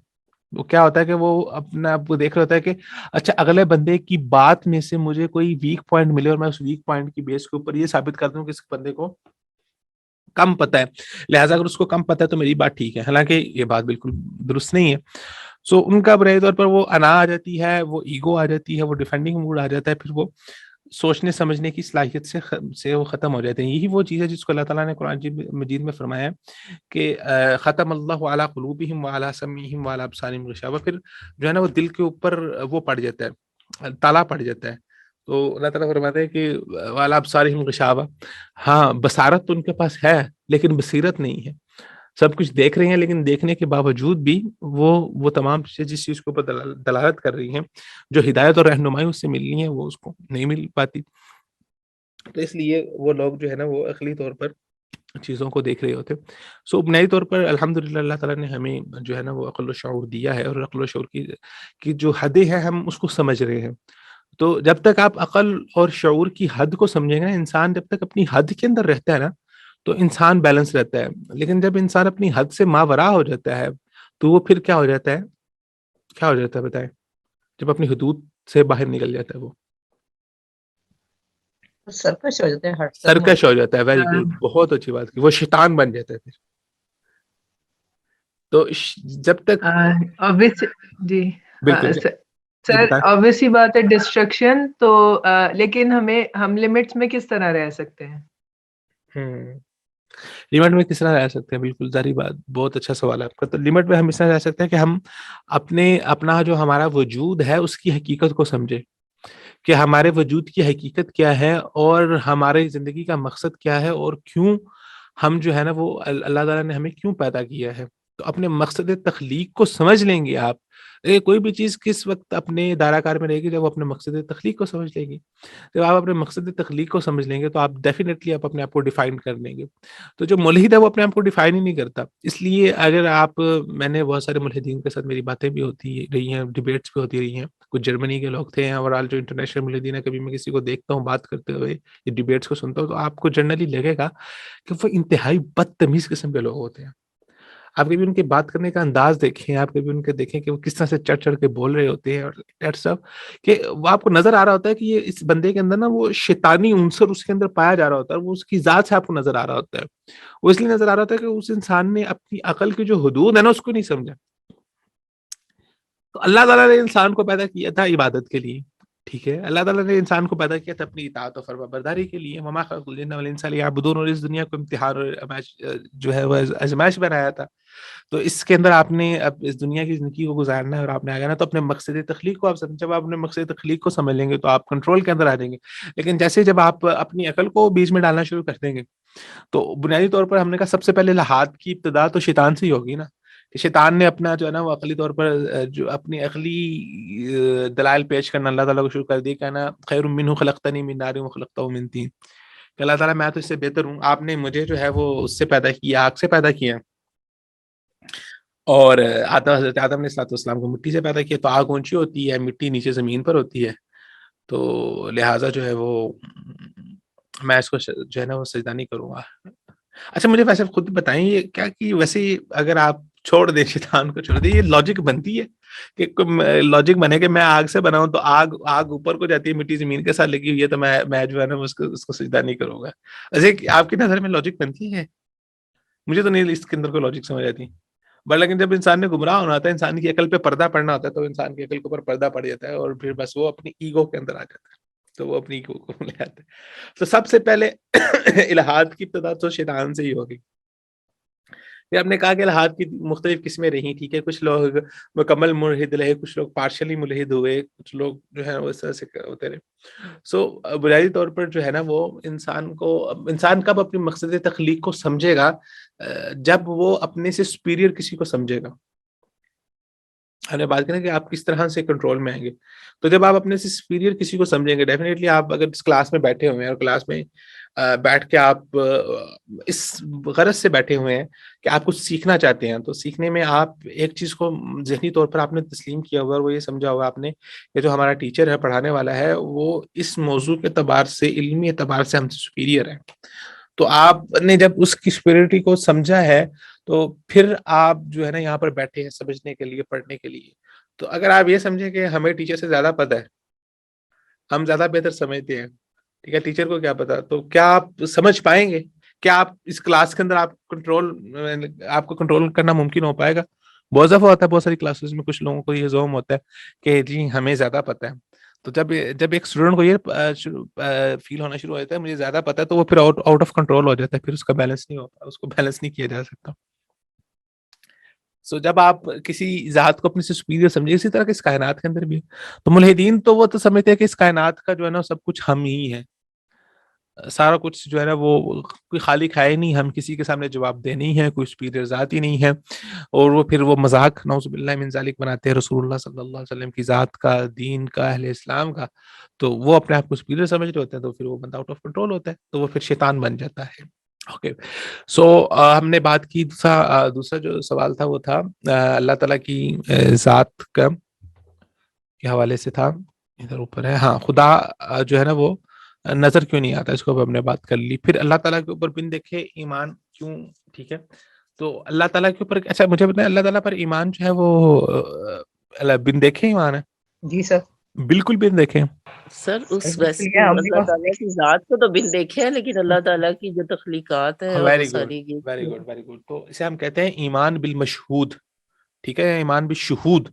S1: وہ کیا ہوتا ہے کہ وہ اپنا آپ کو دیکھ رہا ہوتا ہے کہ اچھا اگلے بندے کی بات میں سے مجھے کوئی ویک پوائنٹ ملے, اور میں اس ویک پوائنٹ کی بیس کے اوپر یہ ثابت کر دوں کہ اس بندے کو کم پتہ ہے, لہٰذا اگر اس کو کم پتہ ہے تو میری بات ٹھیک ہے, حالانکہ یہ بات بالکل درست نہیں ہے. سو ان کا بنیادی طور پر وہ انا آ جاتی ہے, وہ ایگو آ جاتی ہے, وہ ڈیفینڈنگ موڈ آ جاتا ہے, پھر وہ سوچنے سمجھنے کی صلاحیت سے وہ ختم ہو جاتے ہیں. یہی وہ چیز ہے جس کو اللہ تعالیٰ نے قرآن مجید میں فرمایا ہے کہ ختم اللہ علی قلوبہم وعلی سمعہم وعلی ابصارہم غشاوہ. پھر جو ہے نا وہ دل کے اوپر وہ پڑ جاتا ہے, تالا پڑ جاتا ہے. تو اللہ تعالیٰ فرماتے ہیں کہ وعلی ابصارہم غشاوہ, ہاں بصارت تو ان کے پاس ہے لیکن بصیرت نہیں ہے. سب کچھ دیکھ رہے ہیں لیکن دیکھنے کے باوجود بھی وہ تمام چیزیں جس چیز کے اوپر دلالت کر رہی ہیں, جو ہدایت اور رہنمائی اس سے ملنی ہے, وہ اس کو نہیں مل پاتی. تو اس لیے وہ لوگ جو ہے نا وہ عقلی طور پر چیزوں کو دیکھ رہے ہوتے. سو بنیادی طور پر الحمدللہ اللہ تعالیٰ نے ہمیں جو ہے نا وہ عقل و شعور دیا ہے, اور عقل و شعور کی جو حدیں ہیں ہم اس کو سمجھ رہے ہیں. تو جب تک آپ عقل اور شعور کی حد کو سمجھیں گے نا, انسان جب تک اپنی حد کے اندر رہتا ہے نا تو انسان بیلنس رہتا ہے. لیکن جب انسان اپنی حد سے ماورا ہو جاتا ہے تو وہ پھر کیا ہو جاتا ہے بتائیں, جب اپنی حدود سے باہر نکل جاتا ہے وہ
S6: سرکش ہو جاتا ہے,
S1: سرکش ہو جاتا ہے. ویری گڈ, بہت اچھی بات کی, وہ شیطان بن جاتا ہے پھر. تو جب تک
S2: جی
S1: بالکل
S2: سر obviously بات ہے ڈسٹرکشن, تو لیکن ہم لمٹس میں کس طرح رہ سکتے ہیں؟
S1: لمٹ میں کس طرح رہ سکتے ہیں؟ بالکل ظاہری بات, بہت اچھا سوال ہے آپ کا. تو لمٹ میں ہم اس طرح رہ سکتے ہیں کہ ہم اپنا جو ہمارا وجود ہے اس کی حقیقت کو سمجھے, کہ ہمارے وجود کی حقیقت کیا ہے, اور ہمارے زندگی کا مقصد کیا ہے, اور کیوں ہم جو ہے نا وہ اللہ تعالیٰ نے ہمیں کیوں پیدا کیا ہے. تو اپنے مقصد تخلیق کو سمجھ لیں گے آپ, کوئی بھی چیز کس وقت اپنے دائرہ کار میں رہے گی؟ جب وہ اپنے مقصد تخلیق کو سمجھ لے گی. جب آپ اپنے مقصد تخلیق کو سمجھ لیں گے تو آپ ڈیفینیٹلی آپ اپنے آپ کو ڈیفائن کر لیں گے. تو جو ملحد ہے وہ اپنے آپ کو ڈیفائن ہی نہیں کرتا. اس لیے اگر آپ، میں نے بہت سارے ملحدین کے ساتھ میری باتیں بھی ہوتی رہی ہیں، ڈیبیٹس بھی ہوتی رہی ہیں. کچھ جرمنی کے لوگ تھے، اوور آل جو انٹرنیشنل ملحدین ہے، کبھی میں کسی کو دیکھتا ہوں بات کرتے ہوئے، یہ ڈیبیٹس کو سنتا ہوں، تو آپ کو جنرلی لگے گا کہ وہ انتہائی بدتمیز قسم کے لوگ ہوتے ہیں. آپ کبھی ان کے بات کرنے کا انداز دیکھیں، آپ کبھی ان کے دیکھیں کہ وہ کس طرح سے چڑھ چڑھ کے بول رہے ہوتے ہیں، اور دیٹ سب کہ وہ آپ کو نظر آ رہا ہوتا ہے کہ یہ اس بندے کے اندر نا وہ شیطانی عنصر اس کے اندر پایا جا رہا ہوتا ہے، وہ اس کی ذات سے آپ کو نظر آ رہا ہوتا ہے. وہ اس لیے نظر آ رہا ہوتا ہے کہ اس انسان نے اپنی عقل کی جو حدود ہے نا اس کو نہیں سمجھا. تو اللہ تعالیٰ نے انسان کو پیدا کیا تھا عبادت کے لیے، ٹھیک ہے. اللہ تعالیٰ نے انسان کو پیدا کیا تھا اپنی اطاعت و فرما برداری کے لیے. وما خلقت الجن والانس الا ليعبدون، اور اس دنیا کو امتحان اور جو ہے وہ آزمائش بنایا تھا. تو اس کے اندر آپ نے اب اس دنیا کی زندگی کو گزارنا ہے اور آپ نے آگے نا، تو اپنے مقصد تخلیق کو آپ جب آپ اپنے مقصد تخلیق کو سمجھ لیں گے تو آپ کنٹرول کے اندر آ جائیں گے. لیکن جیسے جب آپ اپنی عقل کو بیچ میں ڈالنا شروع کر دیں گے تو بنیادی طور پر ہم نے کہا سب سے پہلے لحاظ کی ابتدا تو شیطان سے ہی ہوگی نا، کہ شیطان نے اپنا جو ہے نا وہ عقلی طور پر جو اپنی عقلی دلائل پیش کرنا اللہ تعالیٰ کو شروع کر دی، کہنا خیر منہ خلقتنی من نار وخلقتہ من طین، کہ اللہ تعالیٰ میں تو اس سے بہتر ہوں، آپ نے مجھے جو ہے وہ اس سے پیدا کیا، آگ سے پیدا کیا، اور حضرت آدم علیہ السلام کو مٹی سے پیدا کیا. تو آگ اونچی ہوتی ہے، مٹی نیچے زمین پر ہوتی ہے، تو لہٰذا جو ہے وہ میں اس کو جو ہے نا وہ سجدہ نہیں کروں گا. اچھا مجھے ویسے خود بتائیں یہ کیا کہ ویسے اگر آپ چھوڑ دیں شیطان کو چھوڑ دیں، یہ لاجک بنتی ہے کہ لاجک بنے کہ میں آگ سے بنا ہوں تو آگ اوپر کو جاتی ہے، مٹی زمین کے ساتھ لگی ہوئی ہے، تو میں جو ہے نا اس کو سجدہ نہیں کروں گا. ایسے آپ کی نظر میں لاجک بنتی ہے؟ مجھے تو نہیں اس کے اندر کوئی لاجک سمجھ آتی. بٹ لیکن جب انسان نے گمراہ ہونا ہوتا ہے، انسان کی عقل پہ پردہ پڑنا ہوتا ہے، تو انسان کی عقل کے اوپر پردہ پڑ جاتا ہے اور پھر بس وہ اپنی ایگو کے اندر آ جاتا ہے، تو وہ اپنی ایگو کو لے آتے ہیں. تو سب سے پہلے الہاد کی ابتدا تو شیطان سے ہی ہوگی. پھر آپ نے کہا کہ الہاد کی مختلف قسمیں رہی، ٹھیک ہے. کچھ لوگ مکمل ملحد رہے، کچھ لوگ پارشلی ملحد ہوئے، کچھ لوگ جو ہے وہ اس طرح سے ہوتے رہے. سو بنیادی طور پر جو ہے نا وہ انسان کب اپنی مقصد تخلیق کو سمجھے گا؟ جب وہ اپنے سے سپیریئر کسی کو سمجھے گا. ہم نے بات کریں کہ آپ کس طرح سے کنٹرول میں آئیں گے. تو جب آپ اپنے سے سپیریئر کسی کو سمجھیں گے، ڈیفینیٹلی آپ اگر اس کلاس میں بیٹھے ہوئے ہیں اور کلاس میں بیٹھ کے آپ اس غرض سے بیٹھے ہوئے ہیں کہ آپ کچھ سیکھنا چاہتے ہیں، تو سیکھنے میں آپ ایک چیز کو ذہنی طور پر آپ نے تسلیم کیا ہوا، اور وہ یہ سمجھا ہوا آپ نے کہ جو ہمارا ٹیچر ہے، پڑھانے والا ہے، وہ اس موضوع کے اعتبار سے، علمی اعتبار سے ہم سے سپیریئر ہے. تو آپ نے جب اس کی سپیریٹی کو سمجھا ہے تو پھر آپ جو ہے نا یہاں پر بیٹھے ہیں سمجھنے کے لیے، پڑھنے کے لیے. تو اگر آپ یہ سمجھیں کہ ہمیں ٹیچر سے زیادہ پتہ ہے، ہم زیادہ بہتر سمجھتے ہیں، ٹھیک ہے، ٹیچر کو کیا پتا، تو کیا آپ سمجھ پائیں گے؟ کیا آپ اس کلاس کے اندر آپ کو کنٹرول کرنا ممکن ہو پائے گا؟ بہت دفعہ ہوتا ہے، بہت ساری کلاسز میں کچھ لوگوں کو یہ زوم ہوتا ہے کہ جی ہمیں زیادہ پتہ ہے. تو جب ایک اسٹوڈنٹ کو یہ فیل ہونا شروع ہو جاتا ہے مجھے زیادہ پتہ ہے، تو وہ پھر آؤٹ آف کنٹرول ہو جاتا ہے، پھر اس کا بیلنس نہیں ہوتا، اس کو بیلنس نہیں کیا جا سکتا. سو جب آپ کسی ذات کو اپنے سے سپیریئر سمجھے، اسی طرح کہ اس کائنات کے اندر بھی ہے، تو ملحدین تو وہ تو سمجھتے ہیں کہ اس کائنات کا جو ہے نا سب کچھ ہم ہی ہے، سارا کچھ جو ہے نا وہ کوئی خالق ہے ہی نہیں، ہم کسی کے سامنے جواب دہ نہیں ہے، کوئی سپیریئر ذات ہی نہیں ہے. اور وہ پھر وہ مذاق نعوذ باللہ من ذالک بناتے ہیں رسول اللہ صلی اللہ علیہ وسلم کی ذات کا، دین کا، اہل اسلام کا. تو وہ اپنے آپ کو سپیریئر سمجھ رہے ہوتے ہیں، تو پھر وہ بندہ آؤٹ آف کنٹرول ہوتا ہے، تو وہ پھر شیطان بن جاتا ہے. اوکے. سو ہم نے بات کی، دوسرا جو سوال تھا وہ تھا اللہ تعالیٰ کی ذات کا کے حوالے سے تھا، ادھر اوپر ہے، ہاں، خدا جو ہے نا وہ نظر کیوں نہیں آتا، اس کو ہم نے بات کر لی. پھر اللہ تعالیٰ کے اوپر بن دیکھے ایمان کیوں، ٹھیک ہے. تو اللہ تعالیٰ کے اوپر، اچھا مجھے بتائیں، اللہ تعالیٰ پر ایمان جو ہے وہ بن دیکھے ایمان ہے؟
S6: جی سر،
S1: بالکل بن دیکھے.
S5: سر اس ویسے اللہ تعالیٰ کی ذات کو تو بن دیکھے ہیں، لیکن اللہ تعالیٰ کی جو تخلیقات ہیں اور وہ ساری
S1: ویری گڈ. تو اسے ہم کہتے ہیں ایمان بالمشہود، ٹھیک ہے، ایمان بالشہود،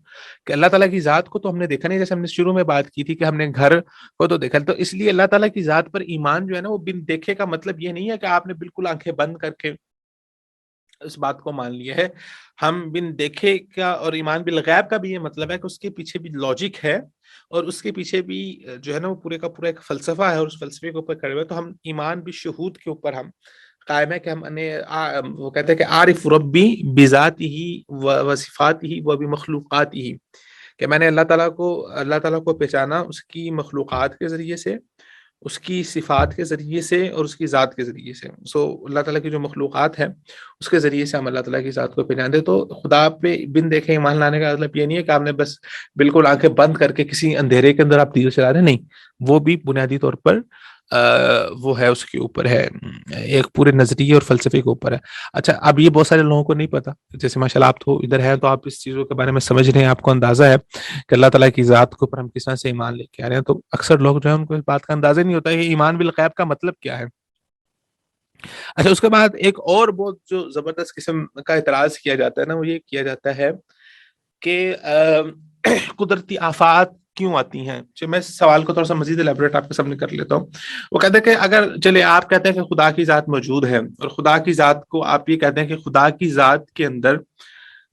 S1: کہ اللہ تعالیٰ کی ذات کو تو ہم نے دیکھا نہیں، جیسے ہم نے شروع میں بات کی تھی کہ ہم نے گھر کو تو دیکھا. تو اس لیے اللہ تعالیٰ کی ذات پر ایمان جو ہے نا وہ بن دیکھے کا مطلب یہ نہیں ہے کہ آپ نے بالکل آنکھیں بند کر کے اس بات کو مان لیا ہے. ہم بن دیکھے کا اور ایمان بالغیب کا بھی یہ مطلب ہے کہ اس کے پیچھے بھی لاجک ہے، اور اس کے پیچھے بھی جو ہے نا وہ پورے کا پورا ایک فلسفہ ہے، اور اس فلسفے کے اوپر کھڑے ہوئے. تو ہم ایمان بالشہود کے اوپر ہم قائم ہے کہ ہم وہ کہتے ہیں کہ عارف ربی بذاتہ و صفاتہ و بمخلوقاتہ، کہ میں نے اللہ تعالیٰ کو پہچانا اس کی مخلوقات کے ذریعے سے، اس کی صفات کے ذریعے سے اور اس کی ذات کے ذریعے سے. اللہ تعالیٰ کی جو مخلوقات ہیں اس کے ذریعے سے ہم اللہ تعالیٰ کی ذات کو پہچانتے. تو خدا پہ بن دیکھے ایمان لانے کا مطلب یہ نہیں ہے کہ آپ نے بس بالکل آنکھیں بند کر کے کسی اندھیرے کے اندر آپ دیے چلا رہے، نہیں، وہ بھی بنیادی طور پر وہ ہے، اس کے اوپر ہے، ایک پورے نظریے اور فلسفے کے اوپر ہے. اچھا، اب یہ بہت سارے لوگوں کو نہیں پتا، جیسے ماشاء اللہ آپ تو ادھر ہیں تو آپ اس چیزوں کے بارے میں سمجھ رہے ہیں، آپ کو اندازہ ہے کہ اللہ تعالیٰ کی ذات کے اوپر ہم کس طرح سے ایمان لے کے آ رہے ہیں. تو اکثر لوگ جو ہے ان کو اس بات کا اندازہ نہیں ہوتا ہے کہ ایمان بالغیب کا مطلب کیا ہے. اچھا، اس کے بعد ایک اور بہت جو زبردست قسم کا اعتراض کیا جاتا ہے نا، وہ یہ کیا جاتا ہے کہ قدرتی آفات کیوں آتی ہیں. میں سوال کو تھوڑا سا مزید الیبوریٹ آپ کے سامنے کر لیتا ہوں. وہ کہتے ہیں کہ اگر چلے آپ کہتے ہیں کہ خدا کی ذات موجود ہے، اور خدا کی ذات کو آپ یہ کہتے ہیں کہ خدا کی ذات کے اندر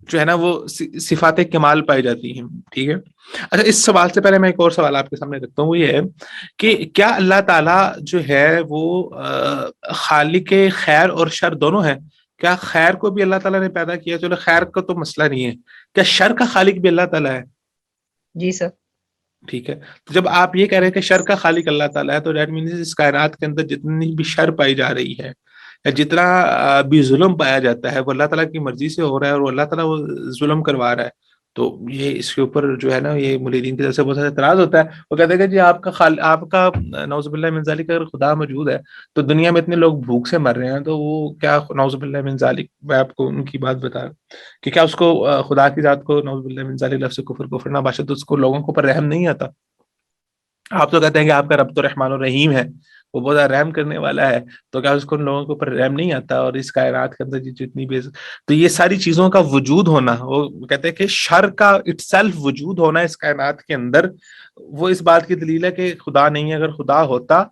S1: جو ہے نا وہ صفات کمال پائی جاتی ہیں، ٹھیک ہے. اچھا، اس سوال سے پہلے میں ایک اور سوال آپ کے سامنے رکھتا ہوں، وہ یہ ہے کہ کیا اللہ تعالیٰ جو ہے وہ خالق خیر اور شر دونوں ہے؟ کیا خیر کو بھی اللہ تعالیٰ نے پیدا کیا؟ چلو خیر کا تو مسئلہ نہیں ہے، کیا شر کا خالق بھی اللہ تعالیٰ ہے؟
S6: جی سر.
S1: ٹھیک ہے. تو جب آپ یہ کہہ رہے ہیں کہ شر کا خالق اللہ تعالیٰ ہے، تو دیٹ مینس اس کائنات کے اندر جتنی بھی شر پائی جا رہی ہے یا جتنا بھی ظلم پایا جاتا ہے وہ اللہ تعالیٰ کی مرضی سے ہو رہا ہے، اور وہ اللہ تعالیٰ وہ ظلم کروا رہا ہے. تو یہ اس کے اوپر جو ہے نا یہ مریدین کی طرف سے بہت سارا اعتراض ہوتا ہے. وہ کہتے ہیں کہ جی آپ کا نعوذ باللہ من ذالک اگر خدا موجود ہے تو دنیا میں اتنے لوگ بھوک سے مر رہے ہیں، تو وہ کیا نعوذ باللہ من ذالک، میں آپ کو ان کی بات بتا رہا ہوں کہ کیا اس کو خدا کی ذات کو نعوذ باللہ من ذالک لفظ کفر نہ باشد، تو اس کو لوگوں کو پر رحم نہیں آتا؟ آپ تو کہتے ہیں کہ آپ کا رب تو رحمان الرحیم ہے، وہ بہت رحم کرنے والا ہے، تو کیا اس کو ان لوگوں کے اوپر رحم نہیں آتا؟ اور اس کائنات کے اندر جتنی بھی، تو یہ ساری چیزوں کا وجود ہونا، وہ کہتے ہیں کہ شر کا اٹ سیلف وجود ہونا اس کائنات کے اندر، وہ اس بات کی دلیل ہے کہ خدا نہیں ہے. اگر خدا ہوتا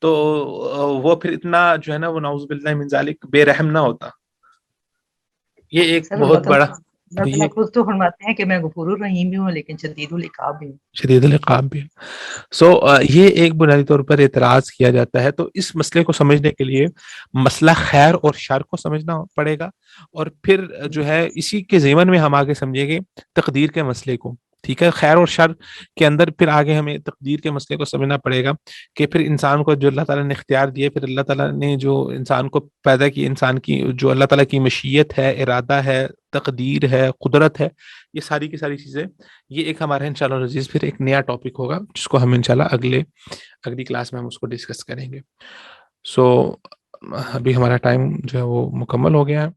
S1: تو وہ پھر اتنا جو ہے نا وہ نعوذ باللہ من ذالک بے رحم نہ ہوتا. یہ ایک بہت بڑا،
S6: اللہ تعالیٰ خود تو فرماتے ہیں کہ میں غفور الرحیم بھی ہوں لیکن شدید العقاب بھی ہوں.
S1: شدید العقاب بھی. یہ ایک بنیادی طور پر اعتراض کیا جاتا ہے. تو اس مسئلے کو سمجھنے کے لیے مسئلہ خیر اور شر کو سمجھنا پڑے گا، اور پھر جو ہے اسی کے ضمن میں ہم آگے سمجھیں گے تقدیر کے مسئلے کو. ٹھیک ہے، خیر اور شر کے اندر پھر آگے ہمیں تقدیر کے مسئلے کو سمجھنا پڑے گا کہ پھر انسان کو جو اللہ تعالیٰ نے اختیار دیا، پھر اللہ تعالیٰ نے جو انسان کو پیدا کی، انسان کی جو اللہ تعالیٰ کی مشیت ہے، ارادہ ہے، تقدیر ہے، قدرت ہے، یہ ساری کی ساری چیزیں، یہ ایک ہمارا انشاءاللہ عزیز پھر ایک نیا ٹاپک ہوگا جس کو ہم انشاءاللہ اگلی کلاس میں ہم اس کو ڈسکس کریں گے. ابھی ہمارا ٹائم جو ہے وہ مکمل ہو گیا ہے.